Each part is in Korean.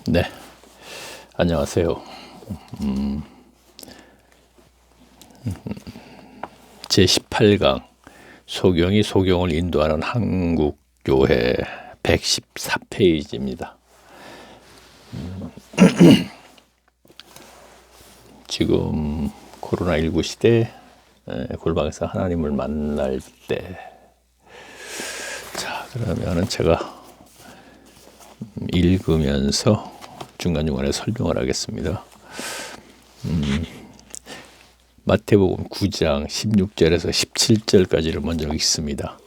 네, 안녕하세요. 제18강 소경이 소경을 인도하는 한국교회 114페이지입니다. 지금 코로나19 시대 골방에서 하나님을 만날 때, 자 그러면은 제가 읽으면서 중간중간에 설명을 하겠습니다. 마태복음 9장 16절에서 17절까지를 먼저 읽습니다.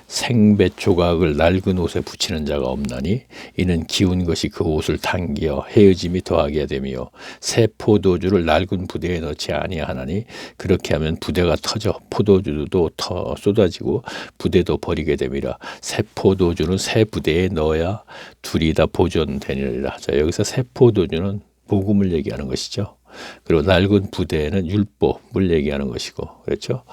생배 조각을 낡은 옷에 붙이는 자가 없나니 이는 기운 것이 그 옷을 당겨 헤어짐이 더하게 되며 새 포도주를 낡은 부대에 넣지 아니하나니 그렇게 하면 부대가 터져 포도주도 더 쏟아지고 부대도 버리게 됨이라. 새 포도주는 새 부대에 넣어야 둘이 다 보존되니라. 자, 여기서 새 포도주는 복음을 얘기하는 것이죠. 그리고 낡은 부대는 율법을 얘기하는 것이고, 그렇죠?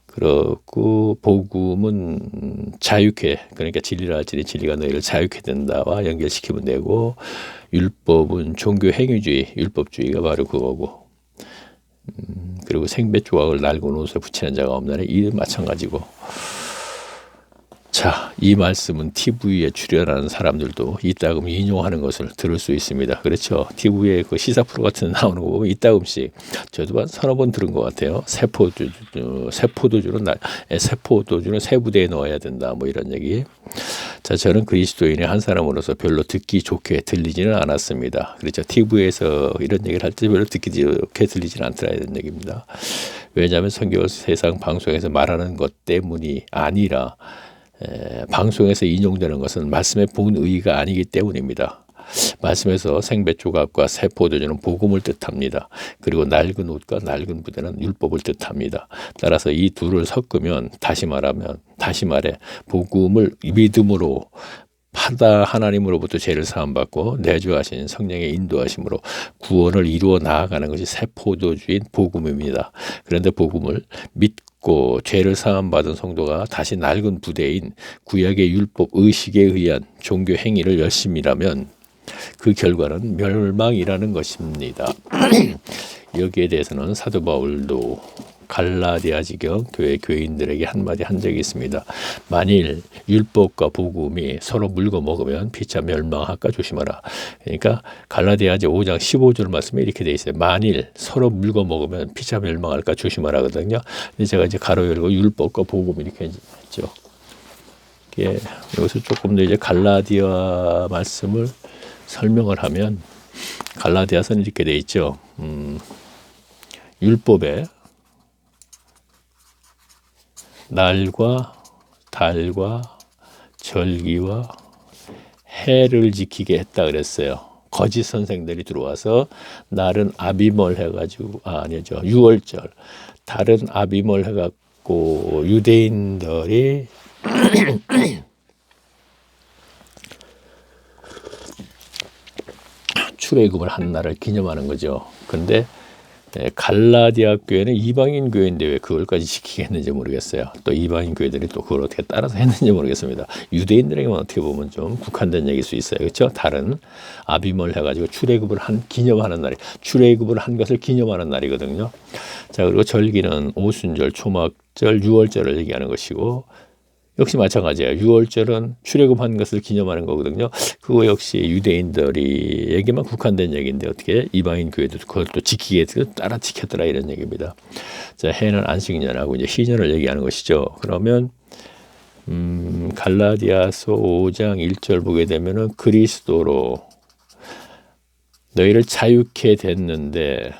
그렇고 복음은 자유케, 그러니까 진리라 할지니 진리가 너희를 자유케 된다와 연결시키면 되고, 율법은 종교 행위주의, 율법주의가 바로 그거고, 그리고 생배 조각을 낡은 옷에 붙이는 자가 없나니 이 마찬가지고. 자, 이 말씀은 TV에 출연하는 사람들도 이따금 인용하는 것을 들을 수 있습니다. 그렇죠? TV에 그 시사 프로 같은 데 나오는 거 보면 이따금씩 저도 한 서너 번 들은 것 같아요. 새 포도주는 새 부대에 넣어야 된다. 뭐 이런 얘기. 자, 저는 그리스도인의 한 사람으로서 별로 듣기 좋게 들리지는 않았습니다. 그렇죠? TV에서 이런 얘기를 할 때 별로 듣기 좋게 들리지는 않더라 이런 얘기입니다. 왜냐하면 성경을 세상 방송에서 말하는 것 때문이 아니라 방송에서 인용되는 것은 말씀의 본의가 아니기 때문입니다. 말씀에서 생배 조각과 새 포도주는 복음을 뜻합니다. 그리고 낡은 옷과 낡은 부대는 율법을 뜻합니다. 따라서 이 둘을 섞으면 다시 말해 복음을 믿음으로 받아 하나님으로부터 죄를 사함받고 내주하신 성령의 인도하심으로 구원을 이루어 나아가는 것이 새 포도주인 복음입니다. 그런데 복음을 믿고 죄를 사함받은 성도가 다시 낡은 부대인 구약의 율법 의식에 의한 종교 행위를 열심히 하면 그 결과는 멸망이라는 것입니다. 여기에 대해서는 사도 바울도 갈라디아 지경 교회 교인들에게 한마디 한 적이 있습니다. 만일 율법과 복음이 서로 물고 먹으면 피차 멸망할까 조심하라. 그러니까 갈라디아서 5장 15절 말씀에 이렇게 돼 있어요. 만일 서로 물고 먹으면 피차 멸망할까 조심하라 거든요. 근데 제가 이제 가로 열고 율법과 복음 이렇게 했죠. 예, 여기서 조금 더 이제 갈라디아 말씀을 설명을 하면 갈라디아서는 이렇게 돼 있죠. 율법에 날과 달과 절기와 해를 지키게 했다 그랬어요. 거짓 선생들이 들어와서 날은 아비몰 해가지고 아니죠, 유월절, 달은 아비몰 해갖고 유대인들이 출애굽을 한 날을 기념하는 거죠. 근데 갈라디아 교회는 이방인 교회인데 왜 그걸까지 지키겠는지 모르겠어요. 또 이방인 교회들이 또 그걸 어떻게 따라서 했는지 모르겠습니다. 유대인들에게만 어떻게 보면 좀 국한된 얘기일 수 있어요. 그렇죠? 다른 아비몰 해가지고 출애굽을 기념하는 날이, 출애굽을 한 것을 기념하는 날이거든요. 자, 그리고 절기는 오순절, 초막절, 유월절을 얘기하는 것이고, 역시 마찬가지예요. 유월절은 출애굽한 것을 기념하는 거거든요. 그거 역시 유대인들에게만 국한된 얘기인데 어떻게 이방인 교회도 그걸 또 지키게 따라 지켰더라 이런 얘기입니다. 자, 해는 안식년하고 이제 희년을 얘기하는 것이죠. 그러면 갈라디아서 5장 1절 보게 되면은 그리스도로 너희를 자유케 됐는데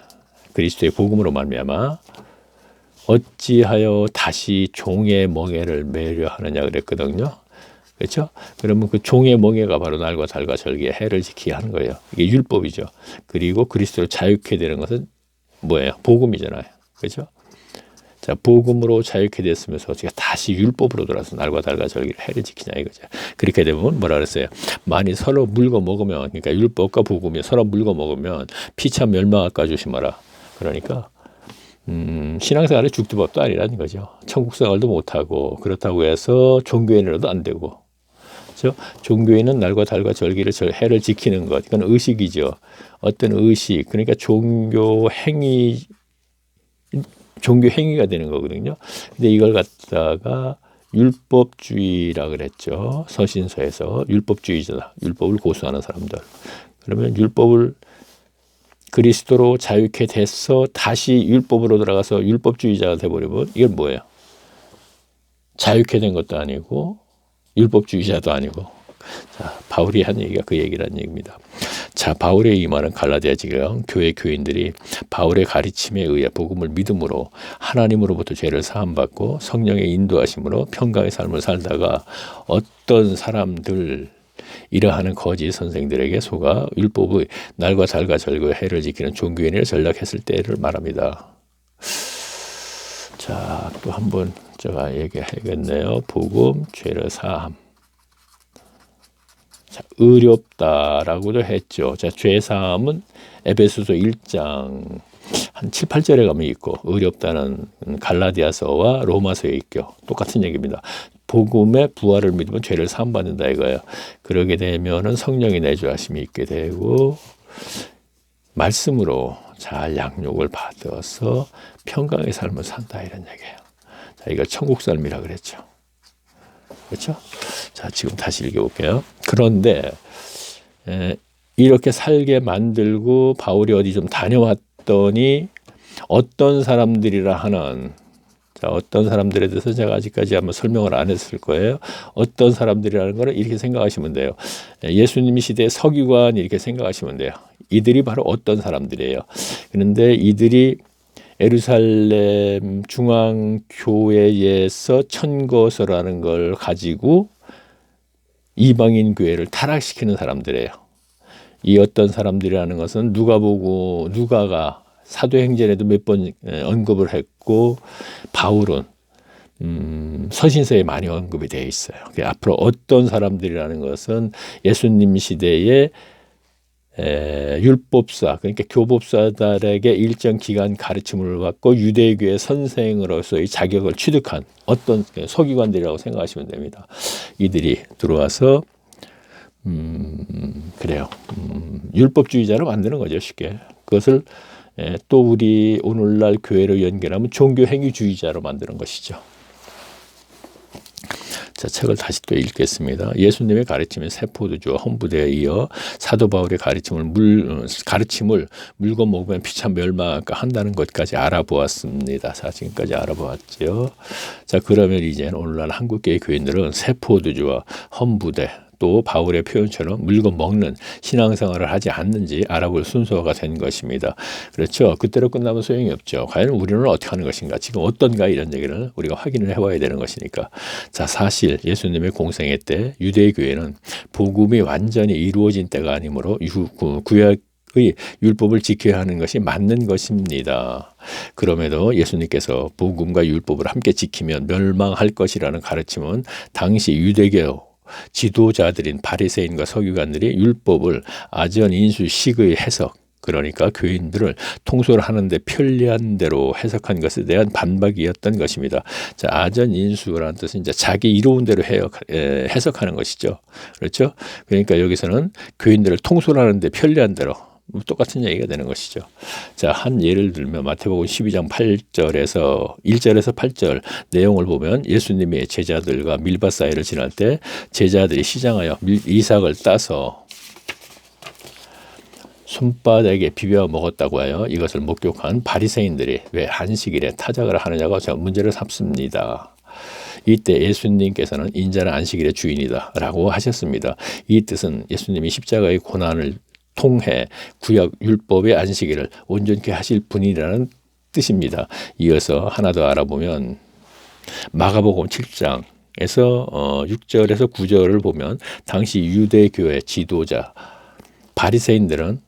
그리스도의 복음으로 말미암아 어찌하여 다시 종의 멍에를 매려 하느냐 그랬거든요. 그렇죠? 그러면 그 종의 멍에가 바로 날과 달과 절기의 해를 지키게 하는 거예요. 이게 율법이죠. 그리고 그리스도로 자유케 되는 것은 뭐예요? 복음이잖아요. 그렇죠? 자, 복음으로 자유케 됐으면서 어떻게 다시 율법으로 돌아서 날과 달과 절기를 해를 지키냐 이거죠. 그렇게 되면 뭐라 그랬어요? 많이 서로 물고 먹으면, 그러니까 율법과 복음이 서로 물고 먹으면 피차 멸망할까 조심하라. 그러니까 신앙생활의 죽도 법도 아니라는 거죠. 천국 생활도 못하고 그렇다고 해서 종교인으로도 안 되고, 그렇죠? 종교인은 날과 달과 절기를 해를 지키는 것. 이건 의식이죠. 어떤 의식. 그러니까 종교 행위가 되는 거거든요. 근데 이걸 갖다가 율법주의라 그랬죠. 서신서에서 율법주의자다. 율법을 고수하는 사람들. 그러면 율법을 그리스도로 자유케 돼서 다시 율법으로 들어가서 율법주의자가 돼버리면 이건 뭐예요? 자유케 된 것도 아니고 율법주의자도 아니고. 자, 바울이 한 얘기가 그 얘기라는 얘기입니다. 자, 바울의 이 말은 갈라디아 지경 교회 교인들이 바울의 가르침에 의해 복음을 믿음으로 하나님으로부터 죄를 사함받고 성령의 인도하심으로 평강의 삶을 살다가 어떤 사람들 이러하는 거짓 선생들에게 속아 율법의 날과 달과 절과 해를 지키는 종교인을 전락했을 때를 말합니다. 자, 또 한번 제가 얘기해야겠네요. 복음, 죄를 사함. 자, 의롭다라고도 했죠. 자, 죄 사함은 에베소서 1장 한 7, 8절에 가면 있고 의롭다는 갈라디아서와 로마서에 있고 똑같은 얘기입니다. 복음의 부활을 믿으면 죄를 사함 받는다 이거예요. 그러게 되면은 성령의 내주하심이 있게 되고 말씀으로 잘 양육을 받아서 평강의 삶을 산다 이런 얘기예요. 자, 이걸 천국 삶이라 그랬죠. 그렇죠? 자, 지금 다시 읽어볼게요. 그런데 이렇게 살게 만들고 바울이 어디 좀 다녀왔더니 어떤 사람들이라 하는, 자, 어떤 사람들에 대해서 제가 아직까지 한번 설명을 안 했을 거예요. 어떤 사람들이라는 거는 이렇게 생각하시면 돼요. 예수님 시대의 서기관 이렇게 생각하시면 돼요. 이들이 바로 어떤 사람들이에요. 그런데 이들이 예루살렘 중앙교회에서 천거서라는 걸 가지고 이방인 교회를 타락시키는 사람들이에요. 이 어떤 사람들이라는 것은 누가가 사도행전에도 몇 번 언급을 했고 바울은 서신서에 많이 언급이 되어 있어요. 앞으로 어떤 사람들이라는 것은 예수님 시대에 율법사, 그러니까 교법사들에게 일정 기간 가르침을 받고 유대교의 선생으로서의 자격을 취득한 어떤 서기관들이라고 생각하시면 됩니다. 이들이 들어와서 그래요. 율법주의자를 만드는 거죠, 쉽게. 그것을 또 우리 오늘날 교회로 연결하면 종교행위주의자로 만드는 것이죠. 자, 책을 다시 또 읽겠습니다. 예수님의 가르침인 세포도주와 헌부대에 이어 사도 바울의 가르침을 물건 먹으면 피차 멸망한다는 것까지 알아보았습니다. 자, 지금까지 알아보았죠. 자, 그러면 이제 오늘날 한국교회 교인들은 세포도주와 헌부대 또 바울의 표현처럼 물건 먹는 신앙생활을 하지 않는지 알아볼 순서가 된 것입니다. 그렇죠. 그때로 끝나면 소용이 없죠. 과연 우리는 어떻게 하는 것인가? 지금 어떤가 이런 얘기를 우리가 확인을 해봐야 되는 것이니까. 자, 사실 예수님의 공생애 때 유대교회는 복음이 완전히 이루어진 때가 아니므로 구약의 율법을 지켜야 하는 것이 맞는 것입니다. 그럼에도 예수님께서 복음과 율법을 함께 지키면 멸망할 것이라는 가르침은 당시 유대교 지도자들인 바리새인과 서기관들이 율법을 아전인수식의 해석, 그러니까 교인들을 통솔하는데 편리한 대로 해석한 것에 대한 반박이었던 것입니다. 자, 아전인수라는 뜻은 이제 자기 이로운 대로 해석하는 것이죠. 그렇죠? 그러니까 여기서는 교인들을 통솔하는데 편리한 대로 똑같은 얘기가 되는 것이죠. 자, 한 예를 들면 마태복음 12장 8절에서 1절에서 8절 내용을 보면 예수님의 제자들과 밀밭 사이를 지날 때 제자들이 시장하여 이삭을 따서 손바닥에 비벼 먹었다고 하여 이것을 목격한 바리새인들이 왜 안식일에 타작을 하느냐고 문제를 삼습니다. 이때 예수님께서는 인자는 안식일의 주인이다 라고 하셨습니다. 이 뜻은 예수님이 십자가의 고난을 통해 구약 율법의 안식일을 온전케 하실 분이라는 뜻입니다. 이어서 하나 더 알아보면 마가복음 7장에서 6절에서 9절을 보면 당시 유대교의 지도자 바리새인들은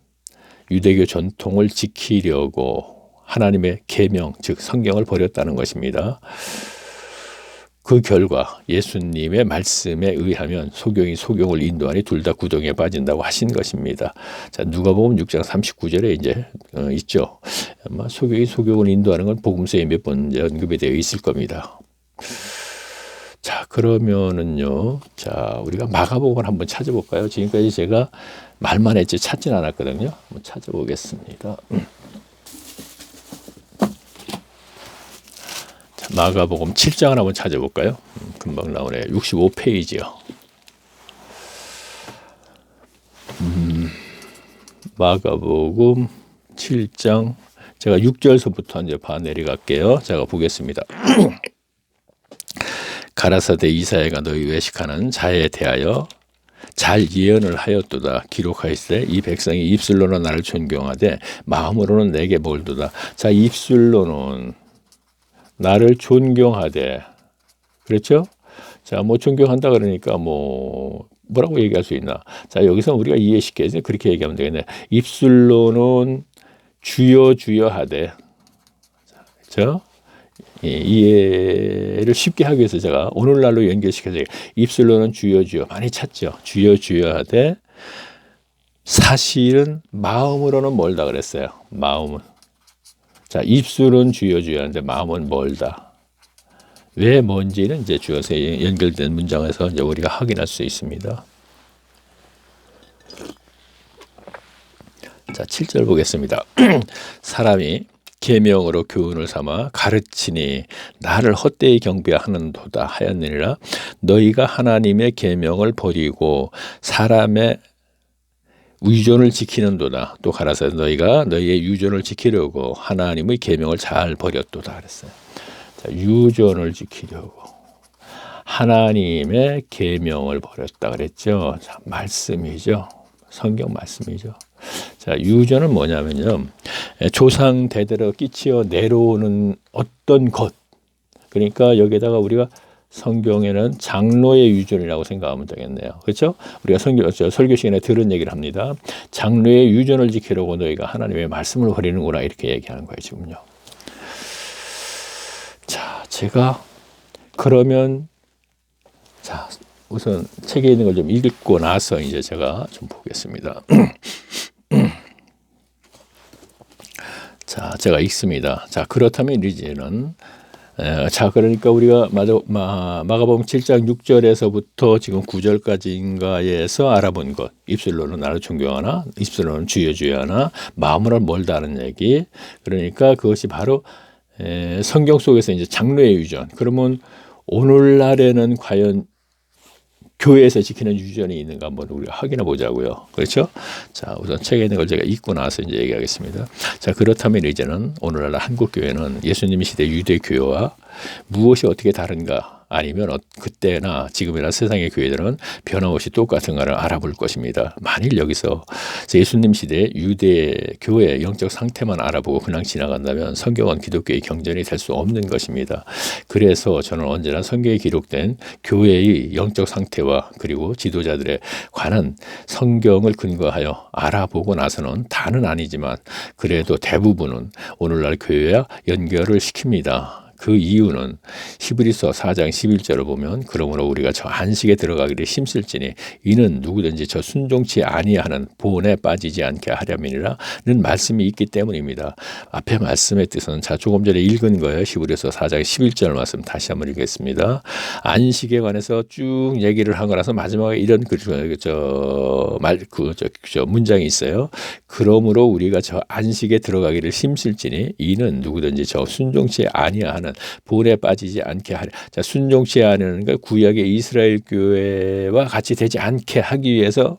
유대교 전통을 지키려고 하나님의 계명 즉 성경을 버렸다는 것입니다. 그 결과 예수님의 말씀에 의하면 소경이 소경을 인도하니 둘 다 구덩이에 빠진다고 하신 것입니다. 자, 누가복음 6장 39절에 이제 있죠. 아마 소경이 소경을 인도하는 건 복음서에 몇 번 언급이 되어 있을 겁니다. 자, 그러면은요. 자, 우리가 마가복음을 한번 찾아볼까요? 지금까지 제가 말만 했지 찾진 않았거든요. 한번 찾아보겠습니다. 자, 마가복음 7장을 한번 찾아볼까요? 금방 나오네. 65페이지요. 마가복음 7장 제가 6절서부터 이제 내려갈게요. 제가 보겠습니다. 가라사대 이사야가 너희 외식하는 자에 대하여 잘 예언을 하였도다. 기록하였으되 이 백성이 입술로는 나를 존경하되 마음으로는 내게 멀도다. 자, 입술로는 나를 존경하되, 그렇죠? 자, 뭐 존경한다 그러니까 뭐라고 얘기할 수 있나? 자, 여기서 우리가 이해시켜서 그렇게 얘기하면 되겠네. 입술로는 주여 주여 하되, 그렇죠? 이해를 쉽게 하기 위해서 제가 오늘날로 연결시켜서 입술로는 주여 주여 많이 찾죠. 주여 주여 하되 사실은 마음으로는 멀다 그랬어요. 마음은. 자, 입술은 주여 주여 하는데 마음은 멀다. 왜 뭔지는 이제 주어서 연결된 문장에서 이제 우리가 확인할 수 있습니다. 자, 7절 보겠습니다. 사람이 계명으로 교훈을 삼아 가르치니 나를 헛되이 경배하는도다 하였느니라. 너희가 하나님의 계명을 버리고 사람의 유전을 지키는도다. 또 가라사대 너희가 너희의 유전을 지키려고 하나님의 계명을 잘 버렸도다 그랬어요. 자, 유전을 지키려고 하나님의 계명을 버렸다 그랬죠. 자, 말씀이죠. 성경 말씀이죠. 자, 유전은 뭐냐면요, 조상 대대로 끼치어 내려오는 어떤 것. 그러니까 여기에다가 우리가 성경에는 장로의 유전이라고 생각하면 되겠네요. 그렇죠? 우리가 설교 시간에 들은 얘기를 합니다. 장로의 유전을 지키려고 너희가 하나님의 말씀을 버리는구나, 이렇게 얘기하는 거예요, 지금요. 자, 제가 그러면 자, 우선 책에 있는 걸 좀 읽고 나서 이제 제가 좀 보겠습니다. 자, 제가 읽습니다. 자, 그렇다면 이제는 자, 그러니까 우리가 마가복음 7장 6절에서부터 지금 9절까지인가에서 알아본 것. 입술로는 나를 존경하나, 입술로는 주여 주여 하나, 마음으로는 멀다 하는 얘기. 그러니까 그것이 바로 성경 속에서 이제 장로의 유전. 그러면 오늘날에는 과연 교회에서 지키는 유전이 있는가 한번 우리가 확인해 보자고요. 그렇죠? 자, 우선 책에 있는 걸 제가 읽고 나서 이제 얘기하겠습니다. 자, 그렇다면 이제는 오늘날 한국 교회는 예수님 시대 유대 교회와 무엇이 어떻게 다른가? 아니면 그때나 지금이나 세상의 교회들은 변함없이 똑같은가를 알아볼 것입니다. 만일 여기서 예수님 시대 유대 교회의 영적 상태만 알아보고 그냥 지나간다면 성경은 기독교의 경전이 될 수 없는 것입니다. 그래서 저는 언제나 성경에 기록된 교회의 영적 상태와 그리고 지도자들에 관한 성경을 근거하여 알아보고 나서는 다는 아니지만 그래도 대부분은 오늘날 교회와 연결을 시킵니다. 그 이유는 히브리서 4장 11절을 보면 그러므로 우리가 저 안식에 들어가기를 힘쓸지니 이는 누구든지 저 순종치 아니하는 본에 빠지지 않게 하려면이라는 말씀이 있기 때문입니다. 앞에 말씀의 뜻은 자, 조금 전에 읽은 거예요. 히브리서 4장 11절 말씀 다시 한번 읽겠습니다. 안식에 관해서 쭉 얘기를 하고 나서 마지막에 이런 문장이 있어요. 그러므로 우리가 저 안식에 들어가기를 힘쓸지니 이는 누구든지 저 순종치 아니하는 본에 빠지지 않게 하려. 자, 순종치 않은 걸 구약의 이스라엘 교회와 같이 되지 않게 하기 위해서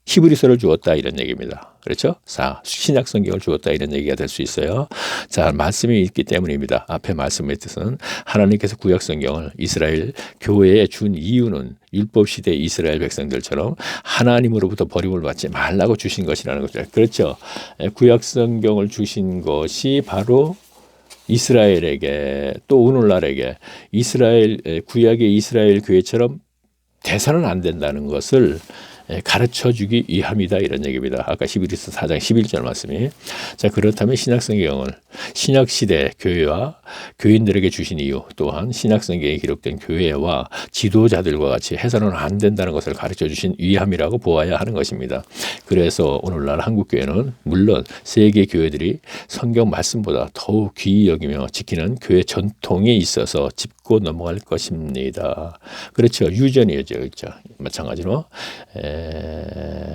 히브리서를 주었다 이런 얘기입니다. 그렇죠? 신약 성경을 주었다 이런 얘기가 될 수 있어요. 자, 말씀이 있기 때문입니다. 앞에 말씀의 뜻은 하나님께서 구약 성경을 이스라엘 교회에 준 이유는 율법 시대 이스라엘 백성들처럼 하나님으로부터 버림을 받지 말라고 주신 것이라는 거죠. 그렇죠? 구약 성경을 주신 것이 바로 이스라엘에게 또 오늘날에게 구약의 이스라엘 교회처럼 돼서는 안 된다는 것을 가르쳐주기 위함이다 이런 얘기입니다. 아까 히브리서 4장 11절 말씀이. 자, 그렇다면 신약성경을 신약시대 교회와 교인들에게 주신 이유 또한 신약성경에 기록된 교회와 지도자들과 같이 해서는 안 된다는 것을 가르쳐주신 위함이라고 보아야 하는 것입니다. 그래서 오늘날 한국교회는 물론 세계 교회들이 성경 말씀보다 더욱 귀히 여기며 지키는 교회 전통이 있어서 짚고 넘어갈 것입니다. 그렇죠. 유전이죠. 그렇죠. 마찬가지로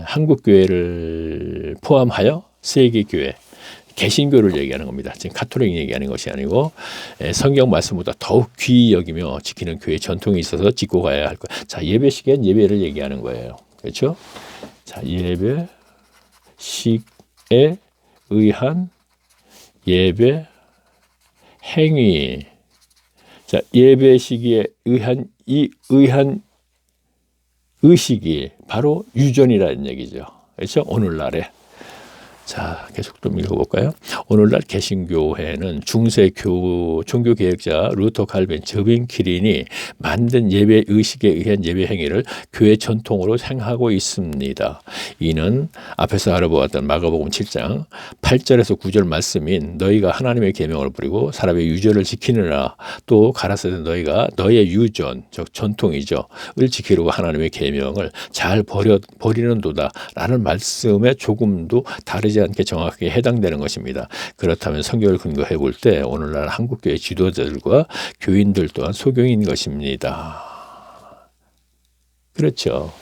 한국 교회를 포함하여 세계 교회 개신교를 얘기하는 겁니다. 지금 가톨릭 얘기하는 것이 아니고 성경 말씀보다 더욱 귀히 여기며 지키는 교회 전통이 있어서 짚고 가야 할 것. 자, 예배 시기엔 예배를 얘기하는 거예요. 그렇죠? 자, 예배 식에 의한 예배 행위. 자, 예배 시기에 의한 이 의한 의식이 바로 유전이라는 얘기죠. 그렇죠? 오늘날에. 자, 계속 좀 읽어볼까요? 오늘날 개신교회는 중세 종교 개혁자 루터 칼빈 저빈 키린이 만든 예배 의식에 의한 예배 행위를 교회 전통으로 행하고 있습니다. 이는 앞에서 알아보았던 마가복음 7장 8절에서 9절 말씀인 너희가 하나님의 계명을 부리고 사람의 유전을 지키느라 또 가라사대 너희가 너의 유전 즉 전통이죠 을 지키려고 하나님의 계명을 잘 버리는도다 라는 말씀에 조금도 다르지 않게 정확하게 해당되는 것입니다. 그렇다면 성경을 근거해 볼 때 오늘날 한국교회 지도자들과 교인들 또한 소경인 것입니다. 그렇죠.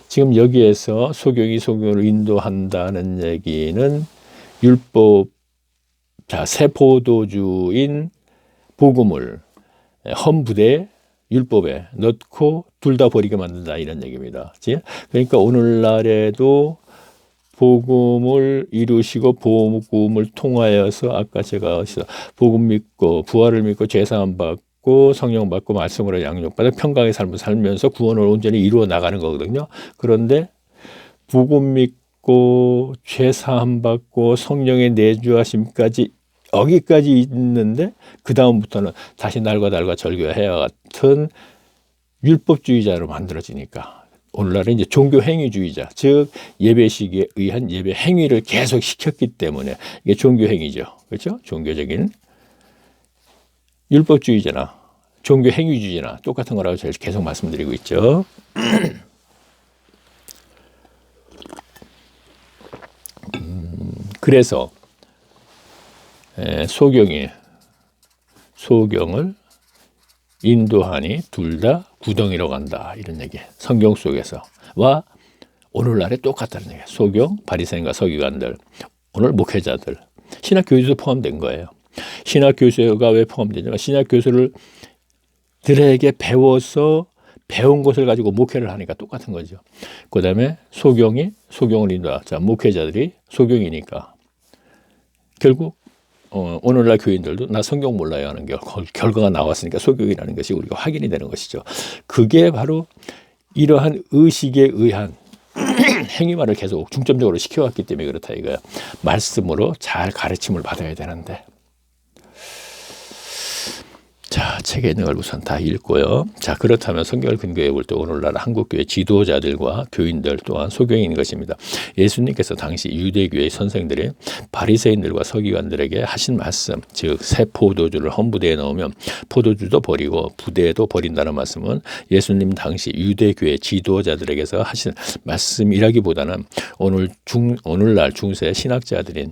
지금 여기에서 소경이 소경을 인도한다는 얘기는 율법, 자, 세포도주인 복음을 헌부대 율법에 넣고 둘 다 버리게 만든다 이런 얘기입니다. 그러니까 오늘날에도 복음을 이루시고 복음을 통하여서 아까 제가 복음 믿고 부활을 믿고 죄사함 받고 성령 받고 말씀으로 양육받아 평강의 삶을 살면서 구원을 온전히 이루어 나가는 거거든요. 그런데 복음 믿고 죄사함 받고 성령의 내주하심까지 여기까지 있는데 그 다음부터는 다시 날과 달과 절교해야 같은 율법주의자로 만들어지니까 오늘날은 이제 종교 행위주의자, 즉 예배 시기에 의한 예배 행위를 계속 시켰기 때문에 이게 종교 행위죠. 그렇죠? 종교적인 율법주의자나 종교 행위주의나 똑같은 거라고 제가 계속 말씀드리고 있죠. 그래서 소경을 인도하니 둘 다 구덩이로 간다 이런 얘기. 성경 속에서와 오늘날에 똑같다는 얘기. 소경, 바리새인과 서기관들, 오늘 목회자들, 신학 교수도 포함된 거예요. 신학 교수가 왜 포함되냐면 신학 교수를 들에게 배워서 배운 것을 가지고 목회를 하니까 똑같은 거죠. 그다음에 소경을 인도하. 자, 목회자들이 소경이니까 결국 오늘날 교인들도 나 성경 몰라요 하는 결과가 나왔으니까 소경이라는 것이 우리가 확인이 되는 것이죠. 그게 바로 이러한 의식에 의한 행위만을 계속 중점적으로 시켜왔기 때문에 그렇다 이거야. 말씀으로 잘 가르침을 받아야 되는데. 자, 책에 있는 걸 우선 다 읽고요. 자, 그렇다면 성경을 근거해 볼 때 오늘날 한국교회 지도자들과 교인들 또한 소경인 것입니다. 예수님께서 당시 유대교회 선생들이 바리새인들과 서기관들에게 하신 말씀, 즉 새 포도주를 헌부대에 넣으면 포도주도 버리고 부대도 버린다는 말씀은 예수님 당시 유대교회 지도자들에게서 하신 말씀이라기보다는 오늘날 중세 신학자들인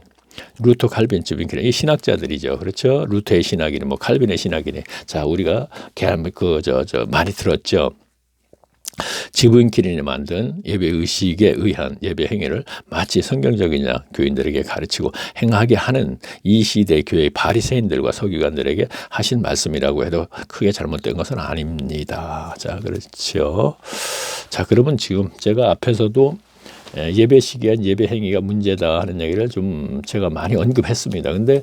루터 칼빈 저빈 이 신학자들이죠. 그렇죠? 루터의 신학이니 뭐 칼빈의 신학이니. 자, 우리가 많이 들었죠. 저빈 키린이 만든 예배 의식에 의한 예배 행위를 마치 성경적이냐 교인들에게 가르치고 행하게 하는 이 시대 교회의 바리새인들과 서기관들에게 하신 말씀이라고 해도 크게 잘못된 것은 아닙니다. 자, 그렇죠. 자, 그러면 지금 제가 앞에서도 예배 시기에 예배 행위가 문제다 하는 얘기를 좀 제가 많이 언급했습니다. 근데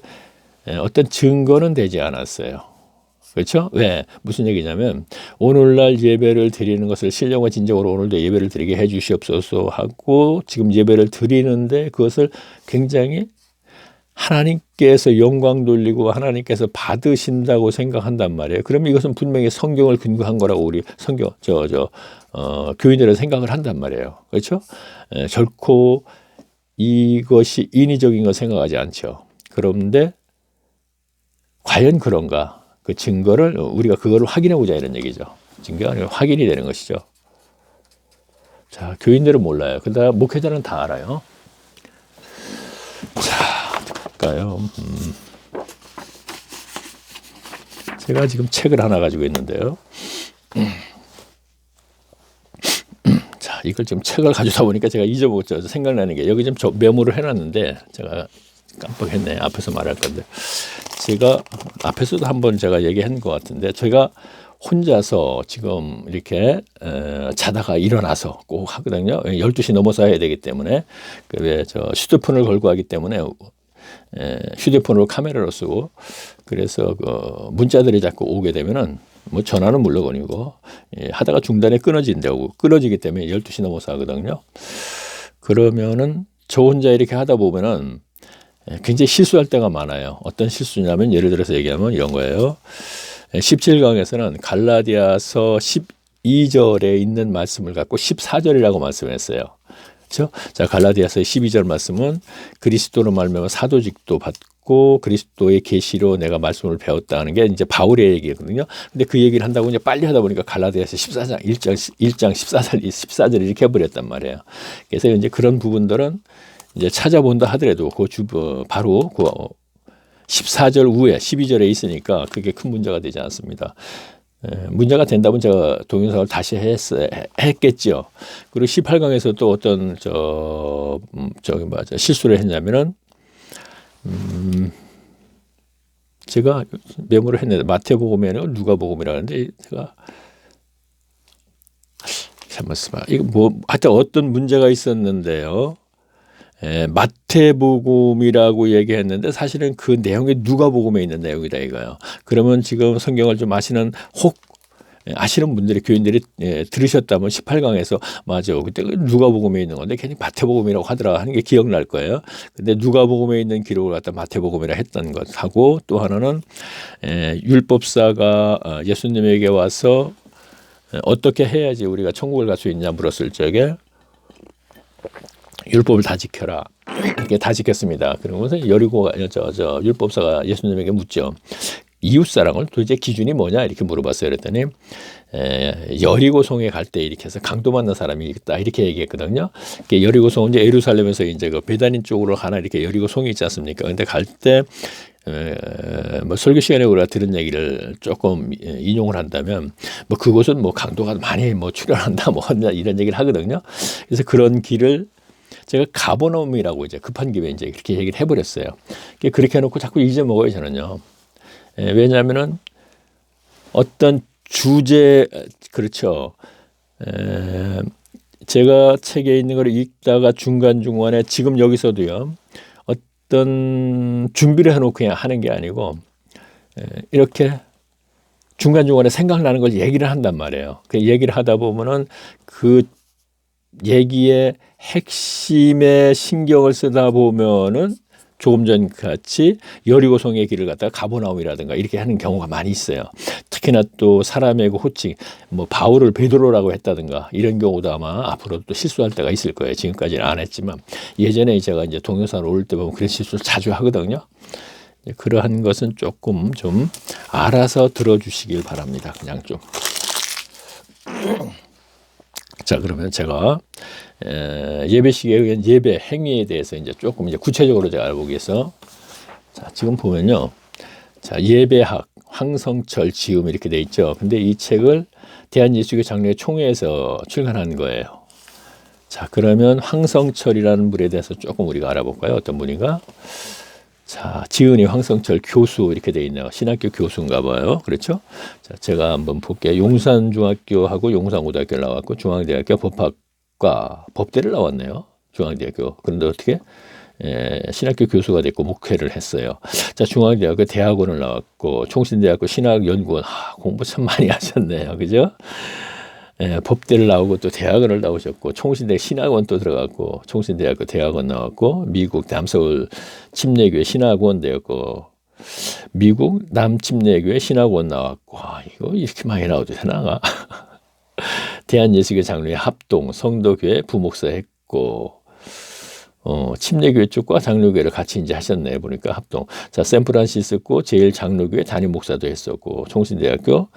어떤 증거는 되지 않았어요. 그렇죠? 왜? 무슨 얘기냐면 오늘날 예배를 드리는 것을 신령과 진정으로 오늘도 예배를 드리게 해 주시옵소서 하고 지금 예배를 드리는데 그것을 굉장히 하나님께서 영광 돌리고 하나님께서 받으신다고 생각한단 말이에요. 그러면 이것은 분명히 성경을 근거한 거라고 우리 성경 교인들은 생각을 한단 말이에요. 그렇죠? 결코 이것이 인위적인 거 생각하지 않죠. 그런데 과연 그런가? 그 증거를 우리가 그거를 확인해 보자 이런 얘기죠. 증거가 아니라 확인이 되는 것이죠. 자, 교인들은 몰라요. 그러다 목회자는 다 알아요. 자, 볼까요? 제가 지금 책을 하나 가지고 있는데요. 자, 이걸 지금 책을 가져다 보니까 제가 잊어먹었죠. 생각나는 게 여기 좀 메모를 해놨는데 제가 깜빡했네. 앞에서 말할 건데 제가 앞에서도 한번 제가 얘기한 것 같은데 제가 혼자서 지금 이렇게 자다가 일어나서 꼭 하거든요. 12시 넘어서 해야 되기 때문에 저 휴대폰을 걸고 하기 때문에 휴대폰으로 카메라로 쓰고 그래서 그 문자들이 자꾸 오게 되면은 뭐 전화는 물론이고 하다가 중단에 끊어진다고 끊어지기 때문에 12시 넘어서 하거든요. 그러면은 저 혼자 이렇게 하다 보면은 굉장히 실수할 때가 많아요. 어떤 실수냐면 예를 들어서 얘기하면 이런 거예요. 17강에서는 갈라디아서 12절에 있는 말씀을 갖고 14절이라고 말씀했어요. 그렇죠? 자, 갈라디아서의 12절 말씀은 그리스도로 말미암아 사도직도 받고 그리스도의 계시로 내가 말씀을 배웠다는 게 이제 바울의 얘기거든요. 근데 그 얘기를 한다고 이제 빨리 하다 보니까 갈라디아서 14장 1장 14절 이렇게 해버렸단 말이에요. 그래서 이제 그런 부분들은 이제 찾아본다 하더라도 바로 그 14절 후에 12절에 있으니까 그게 큰 문제가 되지 않습니다. 문제가 된다면 제가 동영상을 다시 했겠죠. 그리고 18강에서 또 어떤 실수를 했냐면은 제가 메모를 했는데 마태복음에는 누가복음이라는데 제가 잠깐만 이거 뭐 하여튼 어떤 문제가 있었는데요. 마태복음이라고 얘기했는데 사실은 그 내용이 누가복음에 있는 내용이다 이거예요. 그러면 지금 성경을 좀 아시는 아시는 분들이 교인들이 들으셨다면 18강에서 맞아 그때 누가복음에 있는 건데 괜히 마태복음이라고 하더라 하는 게 기억날 거예요. 근데 누가복음에 있는 기록을 갖다 마태복음이라 했던 것하고 또 하나는 율법사가 예수님에게 와서 어떻게 해야지 우리가 천국을 갈 수 있냐 물었을 적에 율법을 다 지켜라. 이렇게 다 지켰습니다. 그러면서 여리고가 율법사가 예수님에게 묻죠. 이웃사랑을 도대체 기준이 뭐냐 이렇게 물어봤어요. 그랬더니 여리고성에 갈 때 이렇게 해서 강도 만난 사람이 있다 이렇게 얘기했거든요. 여리고성은 이제 예루살렘에서 이제 그 베다닌 쪽으로 하나 이렇게 여리고성이 있지 않습니까? 근데 갈 때 뭐 설교 시간에 우리가 들은 얘기를 조금 인용을 한다면 뭐 그곳은 뭐 강도가 많이 뭐 출현한다 뭐 이런 얘기를 하거든요. 그래서 그런 길을 제가 가버나움이라고 이제 급한 김에 이제 그렇게 얘기를 해버렸어요. 그렇게 해놓고 자꾸 잊어먹어요 저는요. 왜냐하면은 어떤 주제 그렇죠. 제가 책에 있는 걸 읽다가 중간중간에 지금 여기서도요. 어떤 준비를 해놓고 그냥 하는 게 아니고 이렇게 중간중간에 생각나는 걸 얘기를 한단 말이에요. 그 얘기를 하다 보면은 그 얘기의 핵심에 신경을 쓰다 보면은 조금 전 같이 여리고성의 길을 갖다가 가버나움이라든가 이렇게 하는 경우가 많이 있어요. 특히나 또 사람의 그 호칭, 뭐 바울을 베드로라고 했다든가 이런 경우도 아마 앞으로 또 실수할 때가 있을 거예요. 지금까지는 안 했지만 예전에 제가 이제 동영상을 올릴 때 보면 그런 실수를 자주 하거든요. 그러한 것은 조금 좀 알아서 들어주시길 바랍니다. 그냥 좀. 자, 그러면 제가 예배식에 의한 예배 행위에 대해서 이제 조금 이제 구체적으로 제가 알아보기 위해서 자, 지금 보면요. 자, 예배학, 황성철, 지음 이렇게 돼 있죠. 근데 이 책을 대한예수교 장로회 총회에서 출간한 거예요. 자, 그러면 황성철이라는 분에 대해서 조금 우리가 알아볼까요? 어떤 분인가? 자, 지은이 황성철 교수 이렇게 돼 있네요. 신학교 교수인가 봐요. 그렇죠? 자, 제가 한번 볼게요. 용산중학교하고 용산고등학교를 나왔고 중앙대학교 법학과 법대를 나왔네요. 중앙대학교. 그런데 어떻게 신학교 교수가 됐고 목회를 했어요. 자, 중앙대학교 대학원을 나왔고 총신대학교 신학연구원 공부 참 많이 하셨네요. 그죠? 법대를 나오고 또 대학원을 나오셨고 총신대 신학원 또 들어갔고 총신대학교 대학원 나왔고 미국 남서울 침례교회 신학원 되었고 미국 남침례교회 신학원 나왔고 이거 이렇게 많이 나와도 되나? 대한예수교 장로회 합동 성도교회 부목사 했고 침례교회 쪽과 장로교회를 같이 이제 하셨네 보니까 합동. 자, 샌프란시스코 제일 장로교회 담임 목사도 했었고 총신대학교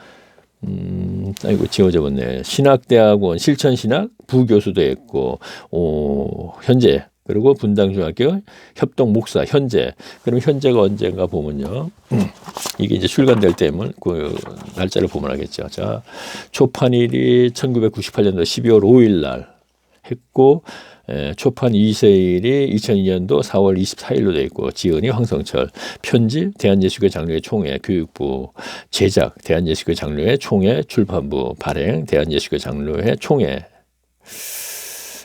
아이고 지워져버렸네. 신학대학원 실천신학 부교수도 했고 현재 그리고 분당중학교 협동 목사 현재. 그럼 현재가 언젠가 보면요. 이게 이제 출간될 때면 그 날짜를 보면 알겠죠. 자, 초판일이 1998년도 12월 5일 날 했고, 초판 2세일이 2002년도 4월 24일로 되어 있고, 지은이 황성철, 편집 대한예수교 장로회 총회 교육부, 제작 대한예수교 장로회 총회 출판부, 발행 대한예수교 장로회 총회.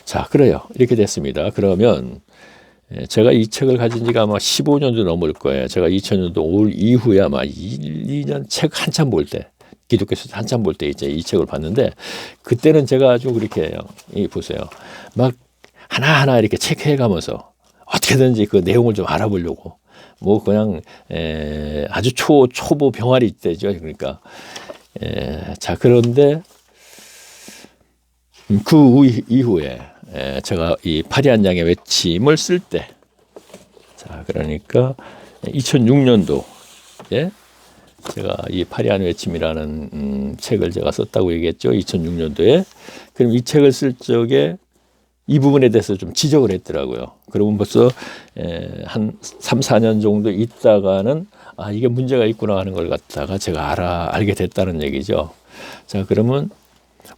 자, 그래요. 이렇게 됐습니다. 그러면 제가 이 책을 가진 지가 아마 15년도 넘을 거예요. 제가 2000년도 올 이후에 아마 2년 책 한참 볼 때, 기독교에서 한참 볼 때 이제 이 책을 봤는데, 그때는 제가 아주 그렇게 해요. 이 보세요. 막 하나하나 이렇게 체크해 가면서 어떻게든지 그 내용을 좀 알아보려고. 뭐 그냥 아주 초보 병아리 때죠. 그러니까 자, 그런데 그 이후에 제가 이 파리한 양의 외침을 쓸 때, 자, 그러니까 2006년도에 제가 이 파리한 외침이라는 책을 제가 썼다고 얘기했죠. 2006년도에. 그럼 이 책을 쓸 적에 이 부분에 대해서 좀 지적을 했더라고요. 그러면 벌써 한 3, 4년 정도 있다가는 아, 이게 문제가 있구나 하는 걸 갖다가 제가 알게 됐다는 얘기죠. 자, 그러면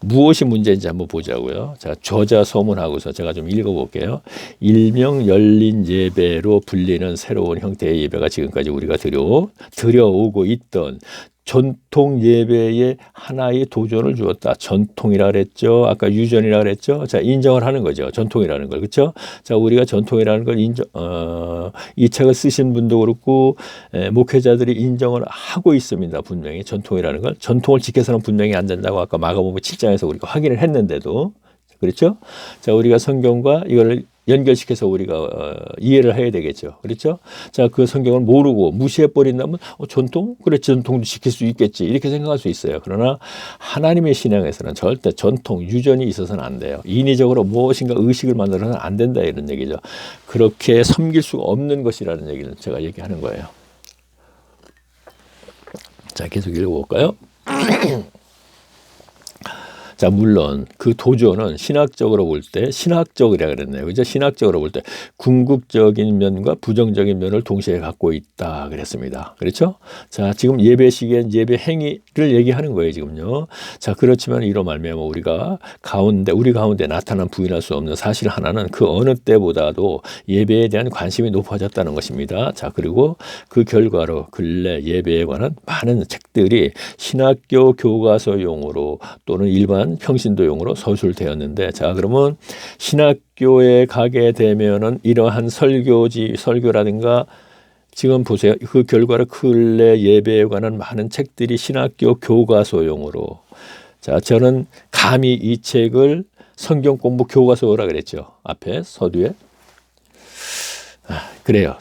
무엇이 문제인지 한번 보자고요. 자, 저자 서문하고서 제가 좀 읽어볼게요. 일명 열린 예배로 불리는 새로운 형태의 예배가 지금까지 우리가 들여오고 있던 전통 예배에 하나의 도전을 주었다. 전통이라 그랬죠. 아까 유전이라 그랬죠. 자, 인정을 하는 거죠. 전통이라는 걸. 그렇죠? 자, 우리가 전통이라는 걸 이 책을 쓰신 분도 그렇고 목회자들이 인정을 하고 있습니다. 분명히 전통이라는 걸. 전통을 지켜서는 분명히 안 된다고 아까 마가복음 7장에서 우리가 확인을 했는데도. 그렇죠? 자, 우리가 성경과 이거를 연결시켜서 우리가 이해를 해야 되겠죠. 그렇죠? 자, 그 성경을 모르고 무시해버린다면 전통? 그래, 전통도 지킬 수 있겠지. 이렇게 생각할 수 있어요. 그러나 하나님의 신앙에서는 절대 전통, 유전이 있어서는 안 돼요. 인위적으로 무엇인가 의식을 만들어서는 안 된다 이런 얘기죠. 그렇게 섬길 수가 없는 것이라는 얘기를 제가 얘기하는 거예요. 자, 계속 읽어볼까요? 자, 물론 그 도전은 신학적으로 볼 때 신학적이라 그랬네요. 그죠? 신학적으로 볼 때 궁극적인 면과 부정적인 면을 동시에 갖고 있다 그랬습니다. 그렇죠? 자, 지금 예배 시기엔 예배 행위를 얘기하는 거예요, 지금요. 자, 그렇지만 이로 말미암아 우리 가운데 나타난 부인할 수 없는 사실 하나는 그 어느 때보다도 예배에 대한 관심이 높아졌다는 것입니다. 자, 그리고 그 결과로 근래 예배에 관한 많은 책들이 신학교 교과서용으로 또는 일반 평신도용으로 서술되었는데, 자, 그러면 신학교에 가게 되면은 이러한 설교라든가 지금 보세요. 그 결과로 근래 예배에 관한 많은 책들이 신학교 교과서용으로. 자, 저는 감히 이 책을 성경 공부 교과서라 그랬죠. 앞에 서두에. 그래요.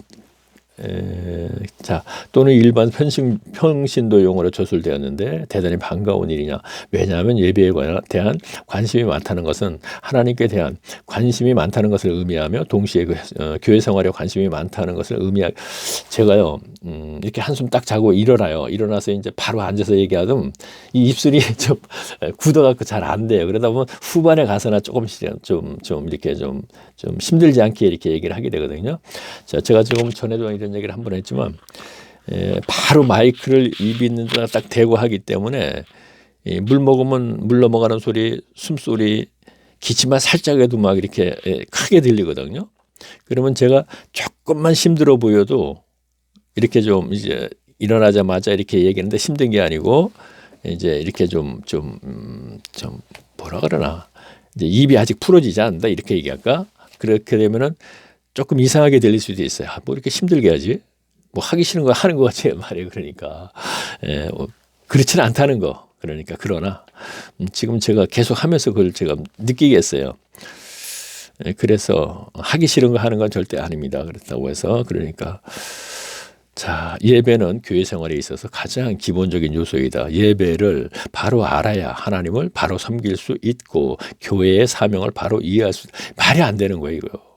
자, 또는 일반 평신도용으로 저술되었는데 대단히 반가운 일이냐. 왜냐하면 예배에 대한 관심이 많다는 것은 하나님께 대한 관심이 많다는 것을 의미하며 동시에 교회 생활에 관심이 많다는 것을 제가요, 이렇게 한숨 딱 자고 일어나서 이제 바로 앉아서 얘기하면 이 입술이 좀 굳어갖고 잘 안 돼요. 그러다 보면 후반에 가서나 조금씩 좀 이렇게 좀 힘들지 않게 이렇게 얘기를 하게 되거든요. 자, 제가 지금 전에도 이런 얘기를 한 번 했지만 바로 마이크를 입 있는 데다 딱 대고 하기 때문에 물 먹으면 물 넘어가는 소리, 숨소리, 기침만 살짝 해도 막 이렇게 크게 들리거든요. 그러면 제가 조금만 힘들어 보여도 이렇게 좀 이제 일어나자마자 이렇게 얘기하는데 힘든 게 아니고 이제 이렇게 좀 뭐라 그러나 이제 입이 아직 풀어지지 않는다 이렇게 얘기할까? 그렇게 되면은 조금 이상하게 들릴 수도 있어요. 뭐 이렇게 힘들게 하지? 뭐 하기 싫은 거 하는 거 같지 말이에요. 그러니까 그렇지는 않다는 거. 그러니까 그러나 지금 제가 계속 하면서 그걸 제가 느끼겠어요. 그래서 하기 싫은 거 하는 건 절대 아닙니다. 그렇다고 해서 그러니까 자, 예배는 교회 생활에 있어서 가장 기본적인 요소이다. 예배를 바로 알아야 하나님을 바로 섬길 수 있고 교회의 사명을 바로 이해할 수 말이 안 되는 거예요. 이거.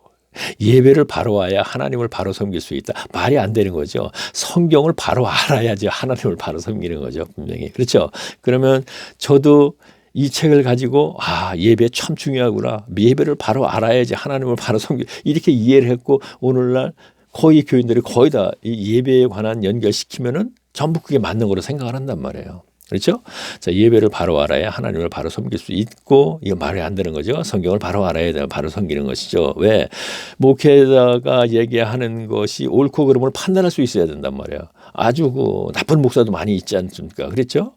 예배를 바로 와야 하나님을 바로 섬길 수 있다. 말이 안 되는 거죠. 성경을 바로 알아야지 하나님을 바로 섬기는 거죠. 분명히. 그렇죠. 그러면 저도 이 책을 가지고 예배 참 중요하구나. 예배를 바로 알아야지 하나님을 바로 섬기 이렇게 이해를 했고 오늘날 거의 교인들이 거의 다 이 예배에 관한 연결시키면은 전부 그게 맞는 거로 생각을 한단 말이에요. 그렇죠? 자, 예배를 바로 알아야 하나님을 바로 섬길 수 있고 이거 말이 안 되는 거죠. 성경을 바로 알아야 돼요. 바로 섬기는 것이죠. 왜? 목회자가 얘기하는 것이 옳고 그름을 판단할 수 있어야 된단 말이에요. 아주 그 나쁜 목사도 많이 있지 않습니까? 그렇죠?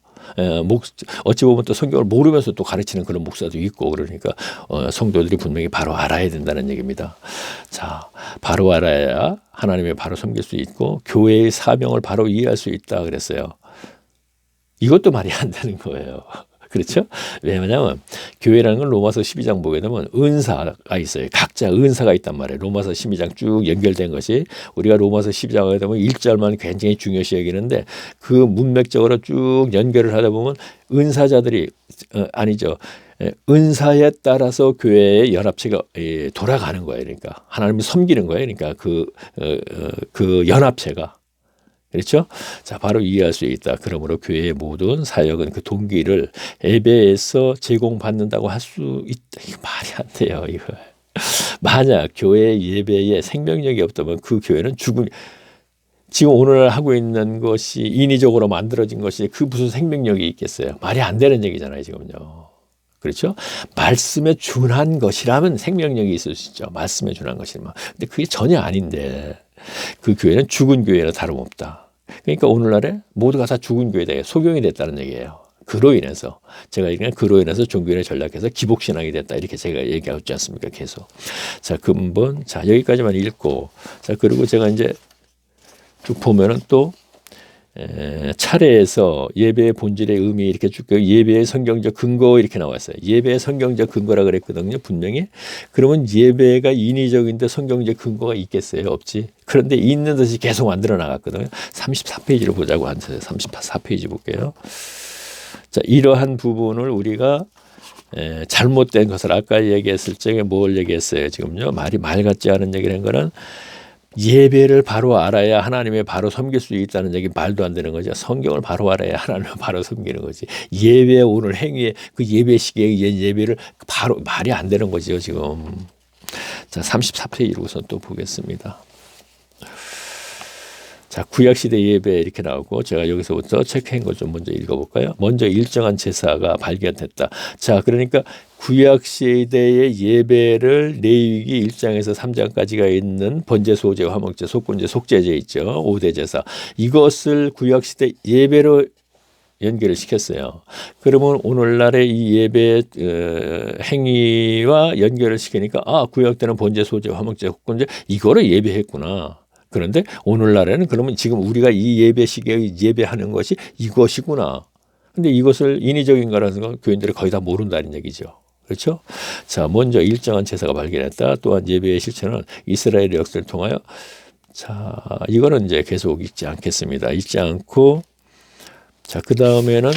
어찌 보면 또 성경을 모르면서 또 가르치는 그런 목사도 있고 그러니까 성도들이 분명히 바로 알아야 된다는 얘기입니다. 자, 바로 알아야 하나님의 바로 섬길 수 있고 교회의 사명을 바로 이해할 수 있다 그랬어요. 이것도 말이 안 되는 거예요. 그렇죠? 왜냐하면 교회라는 건 로마서 12장 보게 되면 은사가 있어요. 각자 은사가 있단 말이에요. 로마서 12장 쭉 연결된 것이 우리가 로마서 12장 하게 되면 1절만 굉장히 중요시 여기는데 그 문맥적으로 쭉 연결을 하다 보면 은사자들이 아니죠. 은사에 따라서 교회의 연합체가 돌아가는 거예요. 그러니까 하나님을 섬기는 거예요. 그러니까 그 연합체가. 그렇죠? 자, 바로 이해할 수 있다. 그러므로 교회의 모든 사역은 그 동기를 예배에서 제공받는다고 할 수 있다. 이거 말이 안 돼요. 이거. 만약 교회 예배에 생명력이 없다면 그 교회는 죽은 지금 오늘 하고 있는 것이 인위적으로 만들어진 것이 그 무슨 생명력이 있겠어요. 말이 안 되는 얘기잖아요. 지금요. 그렇죠? 말씀에 준한 것이라면 생명력이 있을 수 있죠. 말씀에 준한 것이라면. 근데 그게 전혀 아닌데 그 교회는 죽은 교회나 다름없다. 그러니까 오늘날에 모두가 다 죽은 교회다. 소경이 됐다는 얘기예요. 그로 인해서 제가 얘기한 그로 인해서 종교인에 전락해서 기복신앙이 됐다. 이렇게 제가 얘기하고 있지 않습니까? 계속. 자, 근본. 자, 여기까지만 읽고. 자, 그리고 제가 이제 쭉 보면은 또 차례에서 예배의 본질의 의미 이렇게 쭉 예배의 성경적 근거 이렇게 나왔어요. 예배의 성경적 근거라 그랬거든요. 분명히. 그러면 예배가 인위적인데 성경적 근거가 있겠어요? 없지. 그런데 있는 듯이 계속 만들어 나갔거든요. 34페이지를 보자고 앉아요. 34페이지 볼게요. 자, 이러한 부분을 우리가 잘못된 것을 아까 얘기했을 적에 뭘 얘기했어요? 지금요. 말이 말 같지 않은 얘기를 한 거는 예배를 바로 알아야 하나님의 바로 섬길 수 있다는 얘기 말도 안 되는 거죠. 성경을 바로 알아야 하나님을 바로 섬기는 거지. 예배 오늘 행위에 그 예배 시기에 예배를 바로 말이 안 되는 거죠. 지금. 자, 34페이지로 우선 또 보겠습니다. 자, 구약시대 예배 이렇게 나오고 제가 여기서부터 체크한 걸 좀 먼저 읽어볼까요? 먼저 일정한 제사가 발견됐다. 자, 그러니까 구약시대의 예배를 레위기 1장에서 3장까지가 있는 번제, 소제, 화목제, 속건제, 속죄제 있죠. 5대 제사. 이것을 구약시대 예배로 연결을 시켰어요. 그러면 오늘날의 이 예배 행위와 연결을 시키니까 구약 때는 번제, 소제, 화목제, 속건제 이거를 예배했구나. 그런데 오늘날에는 그러면 지금 우리가 이 예배 시기에 예배하는 것이 이것이구나. 근데 이것을 인위적인 거라는 건 교인들이 거의 다 모른다는 얘기죠. 그렇죠? 자, 먼저 일정한 제사가 발견했다. 또한 예배의 실체는 이스라엘의 역사를 통하여 자, 이거는 이제 계속 읽지 않겠습니다. 읽지 않고 자, 그 다음에는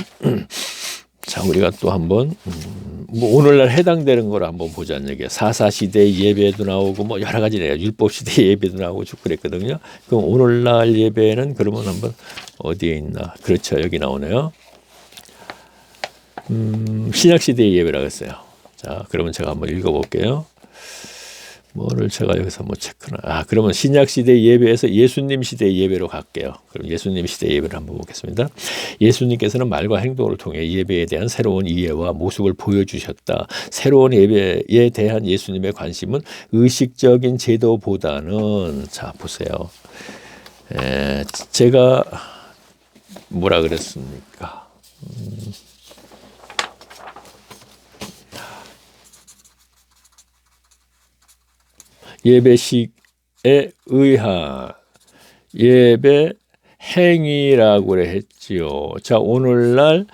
자, 우리가 또 한번 뭐 오늘날 해당되는 걸 한번 보자는 얘기예요. 사사시대 예배도 나오고 뭐 여러 가지 율법시대 예배도 나오고 쭉 그랬거든요. 그럼 오늘날 예배는 그러면 한번 어디에 있나? 그렇죠. 여기 나오네요. 신약시대의 예배라고 했어요. 자, 그러면 제가 한번 읽어볼게요. 뭐를 제가 여기서 뭐 체크나. 그러면 신약시대 예배에서 예수님 시대 예배로 갈게요. 그럼 예수님 시대 예배를 한번 보겠습니다. 예수님께서는 말과 행동을 통해 예배에 대한 새로운 이해와 모습을 보여주셨다. 새로운 예배에 대한 예수님의 관심은 의식적인 제도보다는 자, 보세요. 제가 뭐라 그랬습니까? 예배식에 의한 예배 행위라고 했지요. 자, 오늘날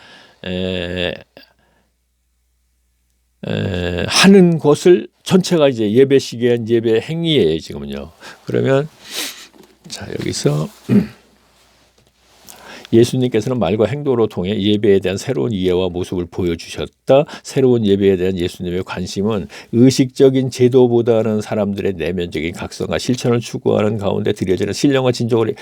하는 것을 전체가 이제 예배식에 의한 예배 행위예요. 지금은요. 그러면 자, 여기서 예수님께서는 말과 행동으로 통해 예배에 대한 새로운 이해와 모습을 보여주셨다. 새로운 예배에 대한 예수님의 관심은 의식적인 제도보다는 사람들의 내면적인 각성과 실천을 추구하는 가운데 드려지는 신령과 진정을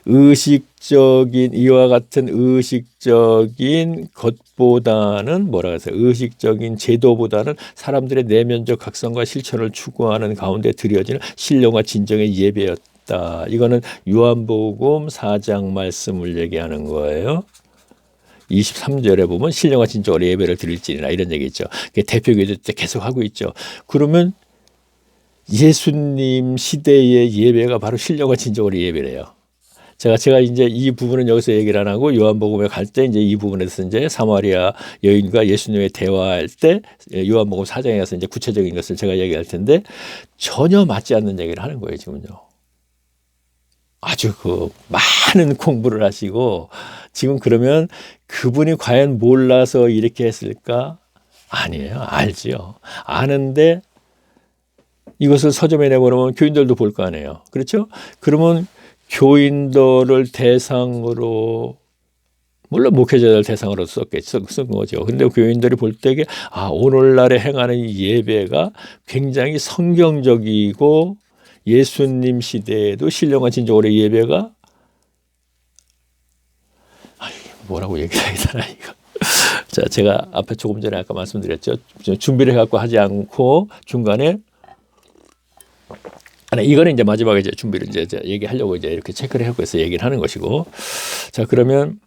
의식적인 이와 같은 의식적인 것보다는 뭐라 그래서 의식적인 제도보다는 사람들의 내면적 각성과 실천을 추구하는 가운데 드려지는 신령과 진정의 예배였다. 이거는 요한복음 4장 말씀을 얘기하는 거예요. 23절에 보면 신령과 진정으로 예배를 드릴지니라 이런 얘기 있죠. 대표기도 때 계속 하고 있죠. 그러면 예수님 시대의 예배가 바로 신령과 진정으로 예배래요. 제가 이제 이 부분은 여기서 얘기를 안 하고 요한복음에 갈 때 이제 이 부분에서 이제 사마리아 여인과 예수님의 대화할 때 요한복음 4장에 가서 이제 구체적인 것을 제가 얘기할 텐데 전혀 맞지 않는 얘기를 하는 거예요, 지금요. 아주 많은 공부를 하시고 지금 그러면 그분이 과연 몰라서 이렇게 했을까? 아니에요. 알지요. 아는데 이것을 서점에 내보내면 교인들도 볼 거 아니에요. 그렇죠? 그러면 교인들을 대상으로 물론 목회자들 대상으로 쓴 거죠. 근데 교인들이 볼 때에 오늘날에 행하는 이 예배가 굉장히 성경적이고 예수님 시대에도 신령한 진정으로 예배가 뭐라고 얘기해야 되나 이거. 자, 제가 앞에 조금 전에 아까 말씀드렸죠. 준비를 해갖고 하지 않고 중간에 이거는 이제 마지막에 이제 준비를 이제 얘기하려고 이제 이렇게 체크를 하고 해서 얘기를 하는 것이고. 자, 그러면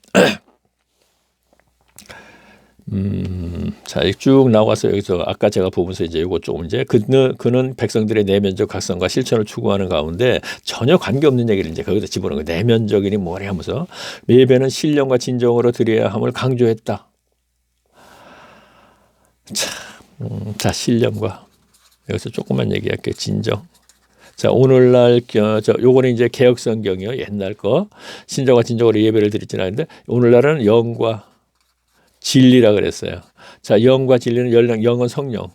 자, 쭉 나와서 여기서 아까 제가 보면서 이제 이거 조금 이제 그는 백성들의 내면적 각성과 실천을 추구하는 가운데 전혀 관계없는 얘기를 이제 거기다 집어넣은 거예요. 내면적이니 뭐래 하면서 예배는 신령과 진정으로 드려야 함을 강조했다. 자, 신령과 여기서 조금만 얘기할게요. 진정. 자, 오늘날 요거는 이제 개혁 성경이요. 옛날 거. 신정과 진정으로 예배를 드리지는 않는데 오늘날은 영과 진리라 그랬어요. 자, 영과 진리는 영은 성령.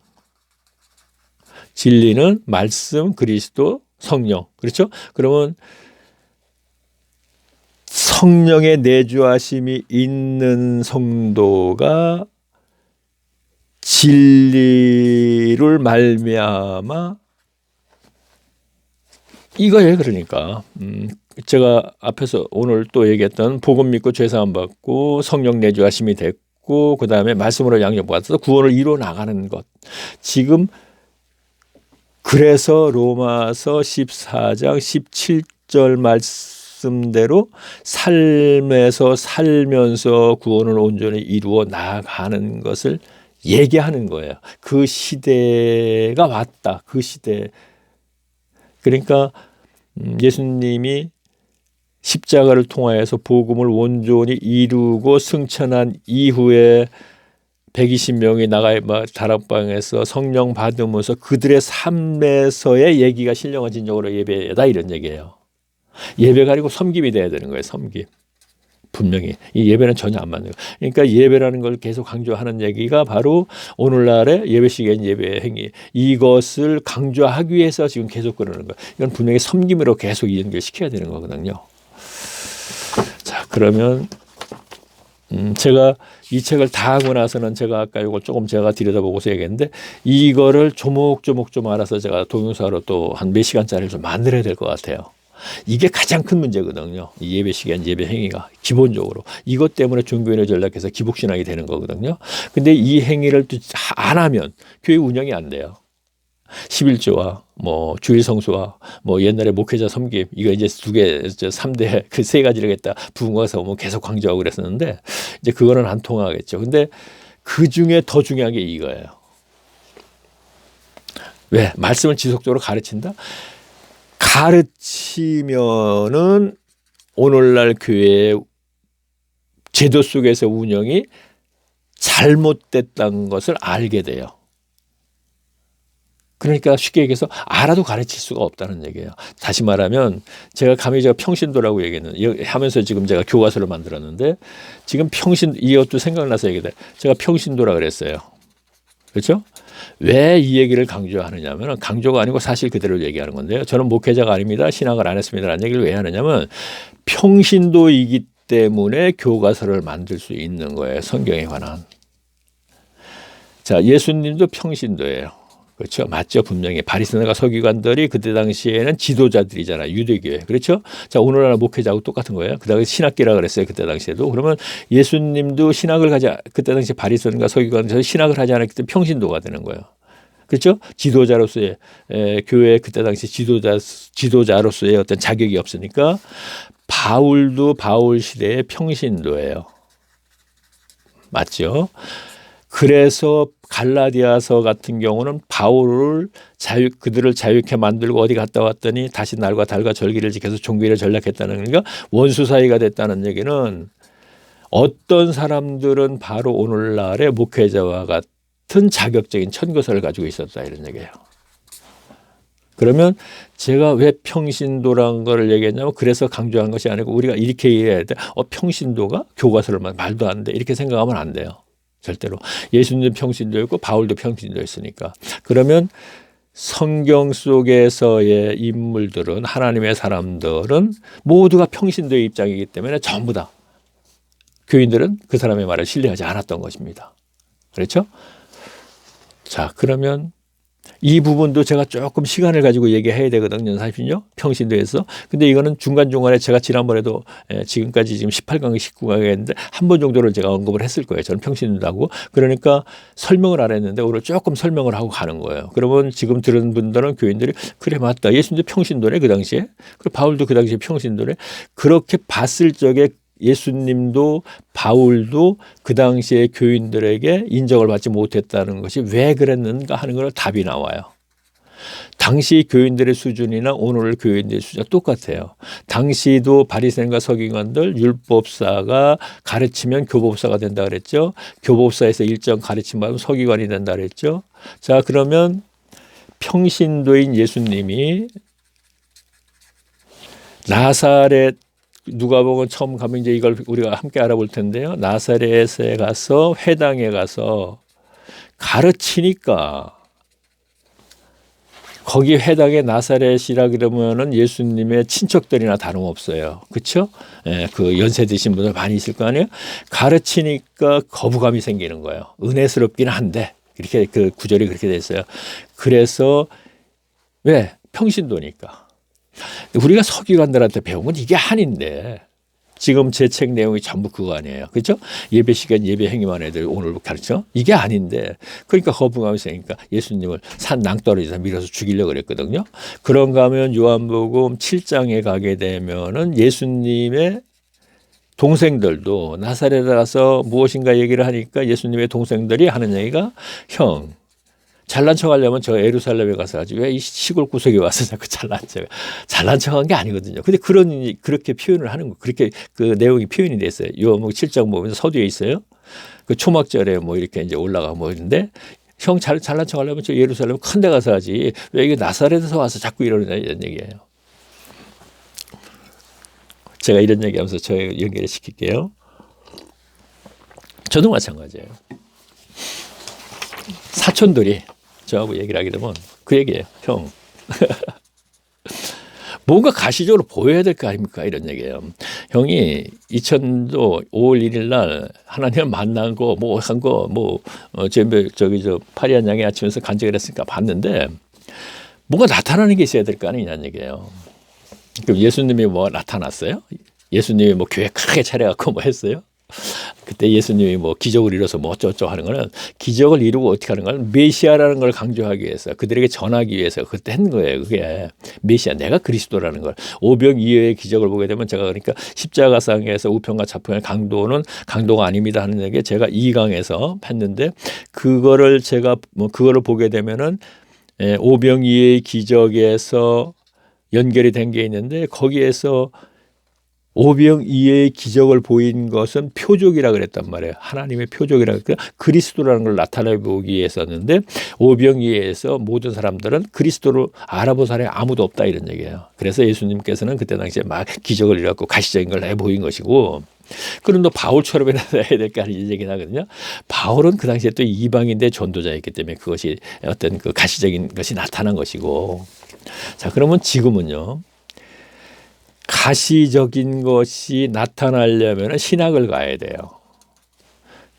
진리는 말씀, 그리스도, 성령. 그렇죠? 그러면 성령의 내주하심이 있는 성도가 진리를 말미암아 이거예요. 그러니까 제가 앞에서 오늘 또 얘기했던 복음 믿고 죄사함 받고 성령 내주하심이 됐고 그 다음에 말씀으로 양육받아서 구원을 이루어 나가는 것. 지금 그래서 로마서 14장 17절 말씀대로 삶에서 살면서 구원을 온전히 이루어 나가는 것을 얘기하는 거예요. 그 시대가 왔다. 그 시대. 그러니까 예수님이 십자가를 통하여서 복음을 온전히 이루고 승천한 이후에 120명이 나가 다락방에서 성령 받으면서 그들의 삶에서의 얘기가 신령한 진정으로 예배다 이런 얘기예요. 예배가 아니고 섬김이 돼야 되는 거예요. 섬김. 분명히 이 예배는 전혀 안 맞는 거예요. 그러니까 예배라는 걸 계속 강조하는 얘기가 바로 오늘날의 예배식의 예배 행위 이것을 강조하기 위해서 지금 계속 그러는 거예요. 이건 분명히 섬김으로 계속 연결시켜야 되는 거거든요. 자, 그러면 제가 이 책을 다 하고 나서는 제가 아까 이걸 조금 제가 들여다보고서 얘기했는데 이거를 조목조목 좀 알아서 제가 동영상으로 또 한 몇 시간짜리를 좀 만들어야 될 것 같아요. 이게 가장 큰 문제거든요. 이 예배 시간, 예배 행위가 기본적으로 이것 때문에 종교인을 전락해서 기복신앙이 되는 거거든요. 근데 이 행위를 또 안 하면 교회 운영이 안 돼요. 11조와 뭐 주일 성수와 뭐 옛날에 목회자 섬김 이거 이제 3대 그 세 가지를 했다. 부흥과서 오면 계속 강조하고 그랬었는데 이제 그거는 안 통하겠죠. 근데 그 중에 더 중요한 게 이거예요. 왜? 말씀을 지속적으로 가르친다? 가르치면은 오늘날 교회의 제도 속에서 운영이 잘못됐다는 것을 알게 돼요. 그러니까 쉽게 얘기해서 알아도 가르칠 수가 없다는 얘기예요. 다시 말하면 제가 평신도라고 얘기했는 하면서 지금 제가 교과서를 만들었는데 지금 이것도 생각나서 얘기해. 제가 평신도라 그랬어요. 그렇죠? 왜 이 얘기를 강조하느냐 하면 강조가 아니고 사실 그대로 얘기하는 건데요. 저는 목회자가 아닙니다. 신학을 안 했습니다라는 얘기를 왜 하느냐면 평신도이기 때문에 교과서를 만들 수 있는 거예요. 성경에 관한. 자, 예수님도 평신도예요. 그렇죠. 맞죠. 분명히. 바리새인과 서기관들이 그때 당시에는 지도자들이잖아요. 유대교회. 그렇죠. 자, 오늘날 목회자하고 똑같은 거예요. 그 당시 신학기라 그랬어요. 그때 당시에도. 그러면 예수님도 신학을 그때 당시 바리새인과 서기관들 신학을 하지 않았기 때문에 평신도가 되는 거예요. 그렇죠? 지도자로서의 교회 그때 당시 지도자로서의 어떤 자격이 없으니까 바울도 바울 시대의 평신도예요. 맞죠? 그래서 갈라디아서 같은 경우는 바울을 그들을 자유케 만들고 어디 갔다 왔더니 다시 날과 달과 절기를 지켜서 종교를 전락했다는 거니까 원수 사이가 됐다는 얘기는 어떤 사람들은 바로 오늘날의 목회자와 같은 자격적인 천거설을 가지고 있었다 이런 얘기예요. 그러면 제가 왜 평신도라는 걸 얘기했냐면 그래서 강조한 것이 아니고 우리가 이렇게 이해해야 돼. 평신도가 교과서를 말도 안 돼. 이렇게 생각하면 안 돼요. 절대로. 예수님도 평신도였고 바울도 평신도였으니까. 그러면 성경 속에서의 인물들은 하나님의 사람들은 모두가 평신도의 입장이기 때문에 전부 다 교인들은 그 사람의 말을 신뢰하지 않았던 것입니다. 그렇죠? 자, 그러면 이 부분도 제가 조금 시간을 가지고 얘기해야 되거든요. 사실은요. 평신도에서. 근데 이거는 중간중간에 제가 지난번에도 지금까지 지금 18강에 19강에 했는데 한 번 정도를 제가 언급을 했을 거예요. 저는 평신도라고. 그러니까 설명을 안 했는데 오늘 조금 설명을 하고 가는 거예요. 그러면 지금 들은 분들은 교인들이 그래 맞다. 예수님도 평신도네 그 당시에. 그리고 바울도 그 당시에 평신도네. 그렇게 봤을 적에 예수님도 바울도 그 당시에 교인들에게 인정을 받지 못했다는 것이 왜 그랬는가 하는 걸 답이 나와요. 당시 교인들의 수준이나 오늘 교인들의 수준이 똑같아요. 당시도 바리새인과 서기관들 율법사가 가르치면 교법사가 된다 그랬죠. 교법사에서 일정 가르침 받으면 서기관이 된다 그랬죠. 자, 그러면 평신도인 예수님이 나사렛 누가복음 처음 가면 이제 이걸 우리가 함께 알아볼 텐데요. 나사렛에 가서 회당에 가서 가르치니까 거기 회당에 나사렛이라 그러면은 예수님의 친척들이나 다름없어요. 그렇죠? 예, 그 연세 드신 분들 많이 있을 거 아니에요. 가르치니까 거부감이 생기는 거예요. 은혜스럽긴 한데 이렇게 그 구절이 그렇게 됐어요. 그래서 왜 평신도니까. 우리가 서기관들한테 배운 건 이게 아닌데 지금 제 책 내용이 전부 그거 아니에요. 그렇죠? 예배 시간 예배 행위만 애들 오늘 가르쳐? 이게 아닌데 그러니까 거부감이 생기니까 예수님을 산 낭떠러지에서 밀어서 죽이려고 그랬거든요. 그런가 하면 요한복음 7장에 가게 되면은 예수님의 동생들도 나사렛에 가서 무엇인가 얘기를 하니까 예수님의 동생들이 하는 얘기가 형 잘난 척 하려면 저 예루살렘에 가서 하지 왜 이 시골 구석에 와서 자꾸 잘난 척한 게 아니거든요. 근데 그렇게 표현을 하는 거 그렇게 그 내용이 표현이 됐어요. 요한복음 7장 보면 서두에 있어요. 그 초막절에 뭐 이렇게 이제 올라가 뭐 있는데 형 잘난 척 하려면 저 예루살렘 큰 데 가서 하지 왜 이게 나사렛에서 와서 자꾸 이러느냐 이런 얘기예요. 제가 이런 얘기하면서 저 연결을 시킬게요. 저도 마찬가지예요. 사촌들이 저하고 얘기를 하게 되면 그 얘기예요. 형 뭔가 가시적으로 보여야 될 거 아닙니까? 이런 얘기예요. 형이 2000도 5월 1일 날 하나님을 만난 거 뭐 한 거 뭐 저기 저 파리한 양의 아침에서 간증을 했으니까 봤는데 뭔가 나타나는 게 있어야 될 거 아니냐는 얘기예요. 그럼 예수님이 뭐 나타났어요? 예수님이 뭐 교회 크게 차려갖고 뭐 했어요? 그때 예수님이 뭐 기적을 이뤄서 뭐 어쩌고저쩌고 하는 거는 기적을 이루고 어떻게 하는 거는 메시아라는 걸 강조하기 위해서 그들에게 전하기 위해서 그때 한 거예요. 그게 메시아 내가 그리스도라는 걸 오병이어의 기적을 보게 되면 제가 그러니까 십자가상에서 우편과 좌편의 강도가 아닙니다 하는 얘기 제가 2강에서 했는데 그거를 제가 뭐 그거를 보게 되면은 오병이어의 기적에서 연결이 된 게 있는데 거기에서 오병이어의 기적을 보인 것은 표적이라 그랬단 말이에요. 하나님의 표적이라 그러니까 그리스도라는 걸 나타내 보기 위해서였는데 오병이어에서 모든 사람들은 그리스도를 알아본 사람이 아무도 없다 이런 얘기예요. 그래서 예수님께서는 그때 당시에 막 기적을 이뤄갖고 가시적인 걸 해보인 것이고 그럼 너 바울처럼 해야 될까 이런 얘기를 하거든요. 바울은 그 당시에 또 이방인대 전도자였기 때문에 그것이 어떤 그 가시적인 것이 나타난 것이고 자 그러면 지금은요. 가시적인 것이 나타나려면 신학을 가야 돼요.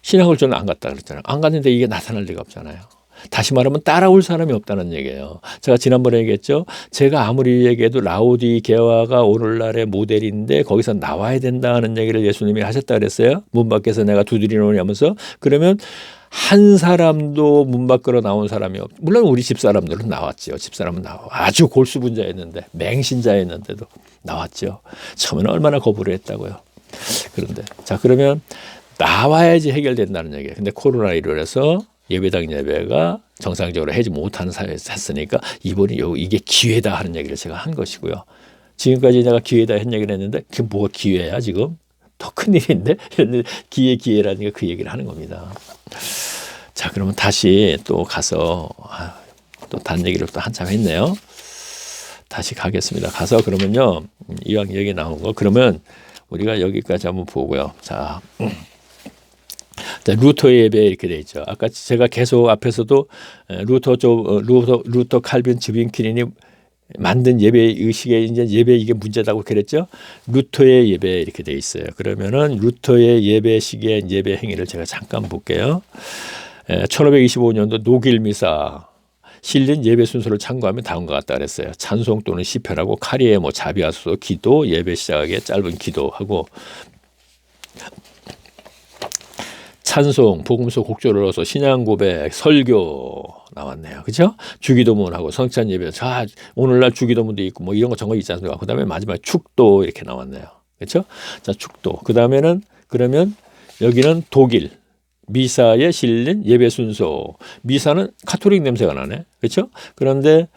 신학을 저는 안 갔다 그랬잖아요. 안 갔는데 이게 나타날 리가 없잖아요. 다시 말하면 따라올 사람이 없다는 얘기예요. 제가 지난번에 얘기했죠. 제가 아무리 얘기해도 라오디게아가 오늘날의 모델인데 거기서 나와야 된다는 얘기를 예수님이 하셨다 그랬어요. 문 밖에서 내가 두드리노니 하면서. 그러면 한 사람도 문 밖으로 나온 사람이 없. 물론 우리 집사람들은 나왔죠. 집사람은 아주 골수분자였는데 맹신자였는데도 나왔죠. 처음에는 얼마나 거부를 했다고요. 그런데 자 그러면 나와야지 해결된다는 얘기예요. 근데 코로나19로 해서 예배당 예배가 정상적으로 하지 못하는 사회에서 했으니까 이번이 이게 기회다 하는 얘기를 제가 한 것이고요. 지금까지 내가 기회다 한 얘기를 했는데 그게 뭐가 기회야 지금? 더 큰 일인데 기회라는 게 그 얘기를 하는 겁니다. 자 그러면 다시 또 가서 또 다른 얘기를 또 한참 했네요. 다시 가겠습니다. 가서 그러면요 이왕 얘기 나온 거 그러면 우리가 여기까지 한번 보고요. 자 루터의 예배 이렇게 돼 있죠. 아까 제가 계속 앞에서도 루터 칼빈 즈빈키린이 만든 예배 의식에 이제 예배 이게 문제다고 그랬죠. 루터의 예배 이렇게 돼 있어요. 그러면은 루터의 예배식의 예배 행위를 제가 잠깐 볼게요. 1525년도 녹일 미사 실린 예배 순서를 참고하면 다음과 같다 그랬어요. 찬송 또는 시편하고 카리에 뭐 자비하소서 기도 예배 시작하기에 짧은 기도하고 찬송, 복음서 곡조를 넣어서 신앙 고백, 설교 나왔네요. 그렇죠? 주기도문하고 성찬 예배. 자, 오늘날 주기도문도 있고 뭐 이런 거 저런 거 있지 않습니까? 그다음에 마지막에 축도 이렇게 나왔네요. 그렇죠? 자, 축도. 그다음에는 그러면 여기는 독일 미사에 실린 예배 순서. 미사는 카톨릭 냄새가 나네. 그렇죠? 그런데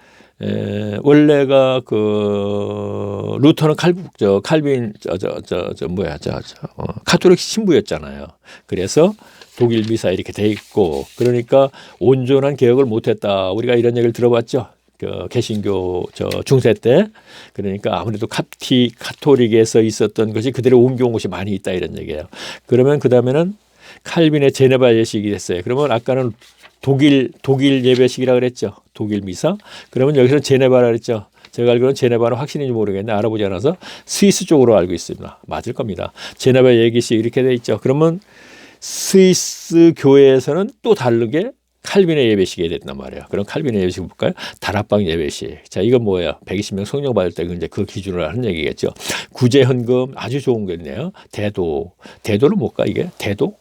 원래가 그 루터는 칼빈 카톨릭 신부였잖아요. 그래서 독일 미사 이렇게 돼 있고 그러니까 온전한 개혁을 못했다. 우리가 이런 얘기를 들어봤죠. 그 개신교 중세 때 그러니까 아무래도 카톨릭에서 있었던 것이 그대로 옮겨온 것이 많이 있다 이런 얘기예요. 그러면 그 다음에는 칼빈의 제네바 예식이 됐어요. 그러면 아까는 독일 예배식이라 그랬죠. 독일 미사. 그러면 여기서 제네바라 그랬죠. 제가 알기로는 제네바는 확실인지 모르겠는데 알아보지 않아서 스위스 쪽으로 알고 있습니다. 맞을 겁니다. 제네바 예기식 이렇게 돼 있죠. 그러면 스위스 교회에서는 또 다르게 칼빈의 예배식이 됐단 말이에요. 그럼 칼빈의 예배식 볼까요? 다락방 예배식. 자, 이건 뭐예요? 120명 성령 받을 때 이제 그 기준으로 하는 얘기겠죠. 구제 헌금 아주 좋은 거네요. 대도는 뭘까 이게? 대도?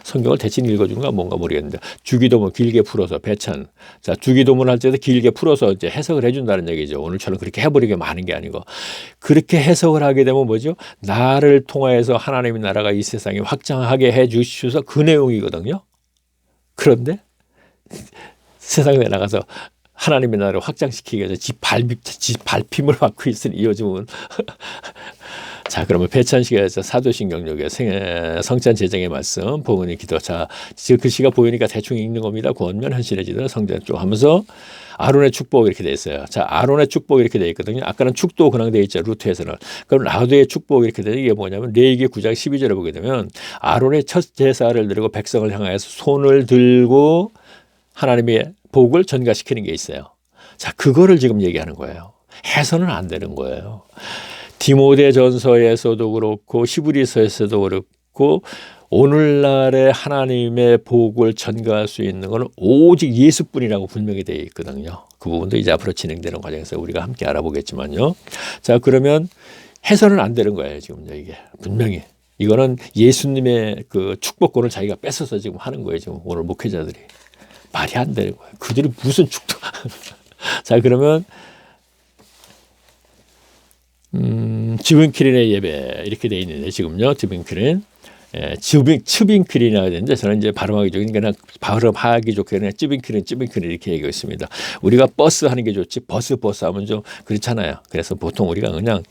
성경을 대신 읽어주는 건 뭔가 모르겠는데 주기도문 길게 풀어서 배찬. 자, 주기도문 할 때도 길게 풀어서 이제 해석을 해준다는 얘기죠. 오늘처럼 그렇게 해버리게 많은 게 아니고 그렇게 해석을 하게 되면 뭐죠? 나를 통하여서 하나님의 나라가 이 세상에 확장하게 해주셔서 그 내용이거든요. 그런데 세상에 나가서 하나님의 나라를 확장시키기 위해서 지 발핌을 받고 있으니 요즘은 자 그러면 배찬식에서 사도신경역에 성찬 제정의 말씀 복음의 기도 자 글씨가 보이니까 대충 읽는 겁니다. 구원면 헌신해지더라 성전 쪽 하면서 아론의 축복 이렇게 돼 있어요. 자 아론의 축복 이렇게 돼 있거든요. 아까는 축도 그냥 돼 있죠. 루트에서는. 그럼 라우드의 축복 이렇게 돼 이게 뭐냐면 레위기 9장 12절에 보게 되면 아론의 첫 제사를 드리고 백성을 향하여서 손을 들고 하나님의 복을 전가시키는 게 있어요. 자 그거를 지금 얘기하는 거예요. 해서는 안 되는 거예요. 디모데전서에서도 그렇고 히브리서에서도 그렇고 오늘날의 하나님의 복을 전가할 수 있는 것은 오직 예수뿐이라고 분명히 되어 있거든요. 그 부분도 이제 앞으로 진행되는 과정에서 우리가 함께 알아보겠지만요. 자 그러면 해서는 안 되는 거예요. 지금 이게 분명히 이거는 예수님의 그 축복권을 자기가 뺏어서 지금 하는 거예요. 지금 오늘 목회자들이 말이 안 되는 거예요. 그들이 무슨 축도? 자 그러면 즈빈키린의 예배 이렇게 돼 있는데 지금요 즈빈키린 츠빈키린이라고 되는데 저는 이제 발음하기 좋게 그냥 발음하기 좋게 그냥 즈빈키린 이렇게 얘기하고 있습니다. 우리가 버스 하는 게 좋지 버스 하면 좀 그렇잖아요. 그래서 보통 우리가 그냥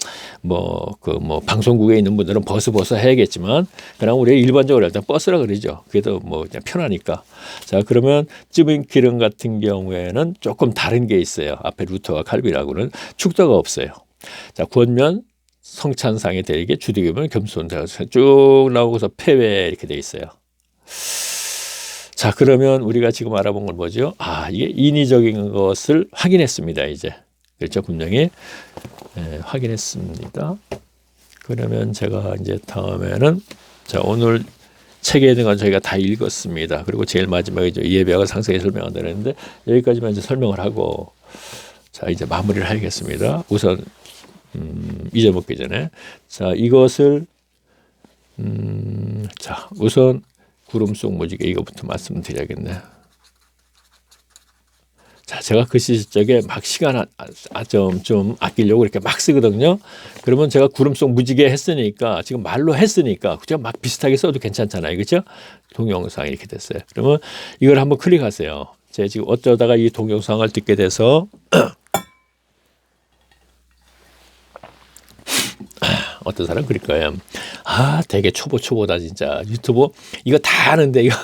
뭐 방송국에 있는 분들은 버스 해야겠지만 그냥 우리가 일반적으로 일단 버스라 그러죠. 그게 더 뭐 그냥 편하니까. 자 그러면 즈빈키린 같은 경우에는 조금 다른 게 있어요. 앞에 루터와 칼빈하고는 축도가 없어요. 자 구원면 성찬상에 대게 주디기면 겸손 쭉 나오고서 폐회 이렇게 돼 있어요. 자 그러면 우리가 지금 알아본 건 뭐죠? 아 이게 인위적인 것을 확인했습니다. 이제 그렇죠 분명히 확인했습니다. 그러면 제가 이제 다음에는 자 오늘 책에 있는 건 저희가 다 읽었습니다. 그리고 제일 마지막에 예배학을 상세히 설명한다 그랬는데 여기까지만 이제 설명을 하고 자 이제 마무리를 하겠습니다. 우선 잊어먹기 전에 자 이것을 자 우선 구름 속 무지개 이거부터 말씀드려야겠네. 자, 제가 그 시절에 막 시간 좀 아끼려고 이렇게 막 쓰거든요. 그러면 제가 구름 속 무지개 했으니까 지금 말로 했으니까 제가 막 비슷하게 써도 괜찮잖아요. 그렇죠? 동영상 이렇게 됐어요. 그러면 이걸 한번 클릭하세요. 제가 지금 어쩌다가 이 동영상을 듣게 돼서 어떤 사람 그럴 거예요. 아, 되게 초보다 진짜. 유튜브 이거 다 아는데 이거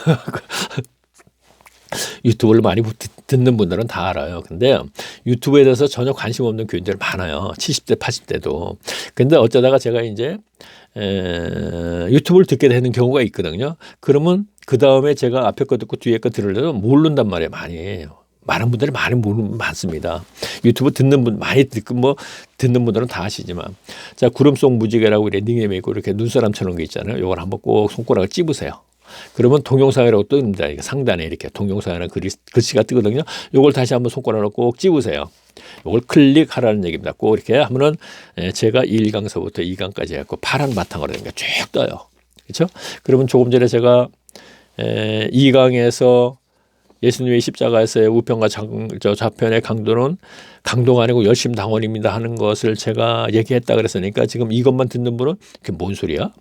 유튜브를 많이 듣는 분들은 다 알아요. 근데 유튜브에 대해서 전혀 관심 없는 교인들 많아요. 70대, 80대도. 근데 어쩌다가 제가 이제 유튜브를 듣게 되는 경우가 있거든요. 그러면 그 다음에 제가 앞에 거 듣고 뒤에 거 들으려도 모른단 말이에요. 많이. 많은 분들이 많습니다. 유튜브 듣는 분 많이 듣고 뭐 듣는 분들은 다 아시지만 자 구름 속 무지개라고 랜딩에 있고 이렇게 눈사람처럼 게 있잖아요. 이걸 한번 꼭 손가락을 찝으세요. 그러면 동영상이라고 뜹니다. 상단에 이렇게 동영상이라는 글씨가 뜨거든요. 이걸 다시 한번 손가락으로 꼭 찝으세요. 이걸 클릭하라는 얘기입니다. 꼭 이렇게 하면은 제가 1강서부터 2강까지 해갖고 파란 바탕으로 된 게 쭉 떠요. 그렇죠? 그러면 조금 전에 제가 2강에서 예수님의 십자가에서의 우편과 좌편의 강도는 강도가 아니고 열심당원입니다 하는 것을 제가 얘기했다 그랬으니까 지금 이것만 듣는 분은 그게 뭔 소리야?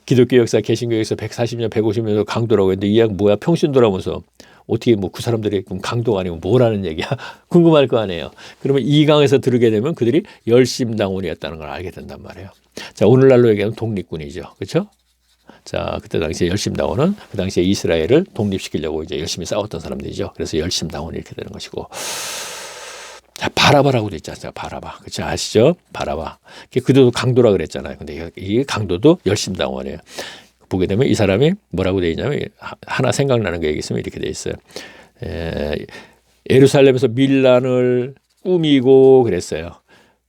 기독교 역사 개신교 역사 140년 150년 강도라고 했는데 이 양 뭐야 평신도라면서 어떻게 뭐 그 사람들이 강도가 아니고 뭐라는 얘기야 궁금할 거 아니에요. 그러면 이 강에서 들으게 되면 그들이 열심당원이었다는 걸 알게 된단 말이에요. 자 오늘날로 얘기하면 독립군이죠. 그렇죠? 자 그때 당시에 열심당원은 그 당시에 이스라엘을 독립시키려고 이제 열심히 싸웠던 사람들이죠. 그래서 열심당원이 이렇게 되는 것이고 자, 바라바라고 돼 있잖아요. 바라바. 그치 아시죠? 바라바. 그도 강도라 그랬잖아요. 근데 이 강도도 열심당원이에요. 보게 되면 이 사람이 뭐라고 돼 있냐면 하나 생각나는 게 있으면 이렇게 돼 있어요. 예루살렘에서 밀란을 꾸미고 그랬어요.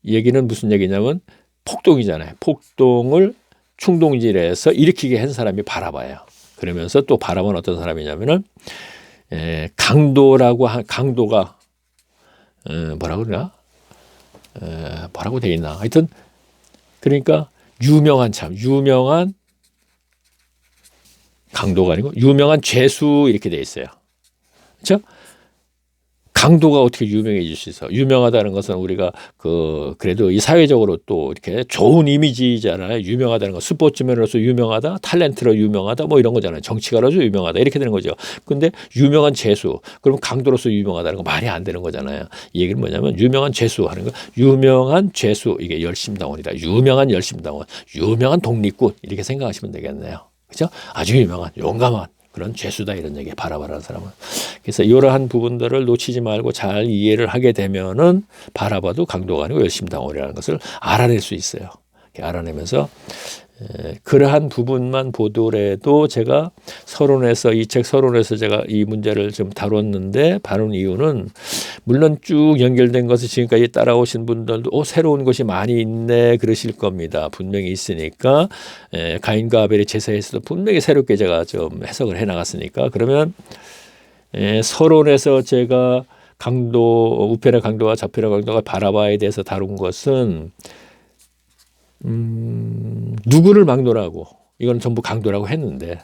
이 얘기는 무슨 얘기냐면 폭동이잖아요. 폭동을 충동질해서 일으키게 한 사람이 바라바예요. 그러면서 또 바라바는 어떤 사람이냐면은 강도가 뭐라고 그러나? 뭐라고 돼 있나? 하여튼, 그러니까, 유명한 강도가 아니고, 유명한 죄수, 이렇게 돼 있어요. 그렇죠? 강도가 어떻게 유명해질 수 있어? 유명하다는 것은 우리가 그래도 이 사회적으로 또 이렇게 좋은 이미지잖아요. 유명하다는 거. 스포츠맨으로서 유명하다, 탤런트로 유명하다, 뭐 이런 거잖아요. 정치가로서 유명하다. 이렇게 되는 거죠. 근데 유명한 죄수, 그럼 강도로서 유명하다는 거 말이 안 되는 거잖아요. 이 얘기는 뭐냐면 유명한 죄수 하는 거. 유명한 죄수, 이게 열심당원이다. 유명한 열심당원, 유명한 독립군, 이렇게 생각하시면 되겠네요. 그죠? 아주 유명한, 용감한. 그런 죄수다 이런 얘기 바라바라는 사람은. 그래서 이러한 부분들을 놓치지 말고 잘 이해를 하게 되면은 바라바도 강도가 아니고 열심당원이라는 것을 알아낼 수 있어요. 알아내면서 그러한 부분만 보더라도 제가 서론에서 이 책 서론에서 제가 이 문제를 좀 다뤘는데 다룬 이유는 물론 쭉 연결된 것을 지금까지 따라오신 분들도 새로운 것이 많이 있네 그러실 겁니다. 분명히 있으니까 가인과 아벨의 제사에서도 분명히 새롭게 제가 좀 해석을 해나갔으니까 그러면 서론에서 제가 우편의 강도와 좌편의 강도가 바라바에 대해서 다룬 것은 누구를 강도라고 이건 전부 강도라고 했는데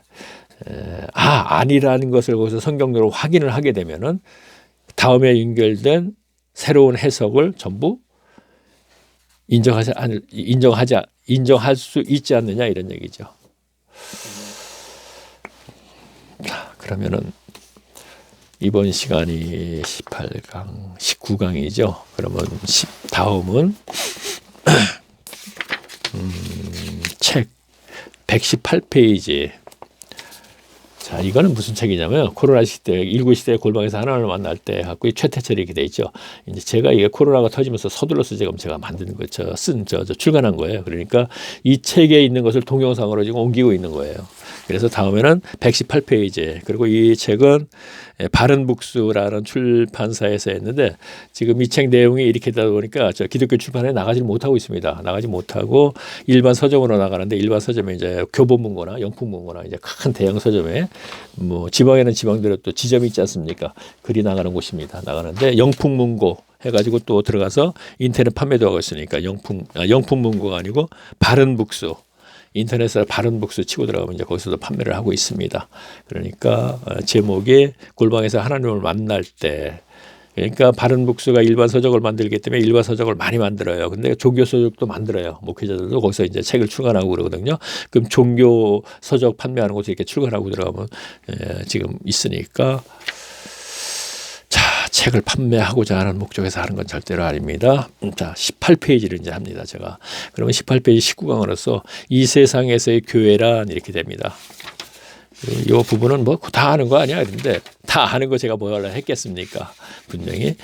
아니라는 것을 거기서 성경적으로 확인을 하게 되면은 다음에 연결된 새로운 해석을 전부 인정할 수 있지 않느냐 이런 얘기죠. 자, 그러면은 이번 시간이 18강, 19강이죠. 그러면 다음은 책 118페이지. 자, 이거는 무슨 책이냐면 코로나 시대, 19 시대 골방에서 하나님을 만날 때 갖고 이 최태철이 이렇게 돼 있죠. 이제 제가 이게 코로나가 터지면서 서둘러서 제가 만든 거, 출간한 거예요. 그러니까 이 책에 있는 것을 동영상으로 지금 옮기고 있는 거예요. 그래서 다음에는 118페이지. 그리고 이 책은 바른북수라는 출판사에서 했는데 지금 이 책 내용이 이렇게 되다 보니까 저 기독교 출판에 나가지 못하고 있습니다. 나가지 못하고 일반 서점으로 나가는데 일반 서점에 이제 교보문고나 영풍문고나 이제 큰 대형 서점에 뭐 지방에는 지방대로 또 지점이 있지 않습니까? 글이 나가는 곳입니다. 나가는데 영풍문고 해가지고 또 들어가서 인터넷 판매도 하고 있으니까 영풍문고가 아니고 바른북수. 인터넷에 바른북수 치고 들어가면 이제 거기서도 판매를 하고 있습니다. 그러니까 제목이 골방에서 하나님을 만날 때. 그러니까 바른북수가 일반 서적을 만들기 때문에 일반 서적을 많이 만들어요. 근데 종교 서적도 만들어요. 목회자들도 거기서 이제 책을 출간하고 그러거든요. 그럼 종교 서적 판매하는 곳에 이렇게 출간하고 들어가면 지금 있으니까 자, 책을 판매하고자 하는 목적에서 하는 건 절대로 아닙니다. 자, 18페이지를 이제 합니다. 제가. 그러면 18페이지 19강으로서 이 세상에서의 교회란 이렇게 됩니다. 이 부분은 뭐 다 아는 거 아니야? 그런데 다 아는 거 제가 뭘 했겠습니까? 분명히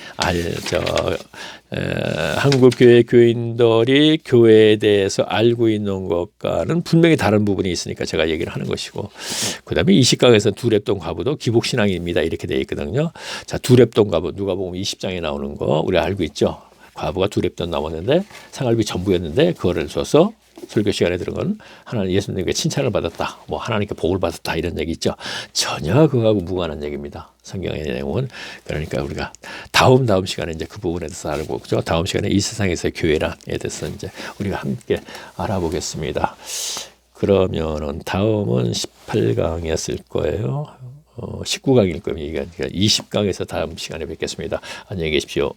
한국 교회 교인들이 교회에 대해서 알고 있는 것과는 분명히 다른 부분이 있으니까 제가 얘기를 하는 것이고, 그다음에 20강에서 두렙돈 과부도 기복신앙입니다 이렇게 돼 있거든요. 자, 두렙돈 과부 누가 보면 20장에 나오는 거 우리가 알고 있죠. 과부가 두렙돈 나왔는데 생활비 전부였는데 그거를 줘서 설교 시간에 들은 건 하나님 예수님께 칭찬을 받았다. 뭐 하나님께 복을 받았다 이런 얘기 있죠. 전혀 그거하고 무관한 얘기입니다. 성경의 내용은. 그러니까 우리가 다음 시간에 이제 그 부분에 대해서 알고 그죠. 다음 시간에 이 세상에서의 교회란에 대해서 이제 우리가 함께 알아보겠습니다. 그러면은 다음은 18강이었을 거예요. 19강일 겁니다. 20강에서 다음 시간에 뵙겠습니다. 안녕히 계십시오.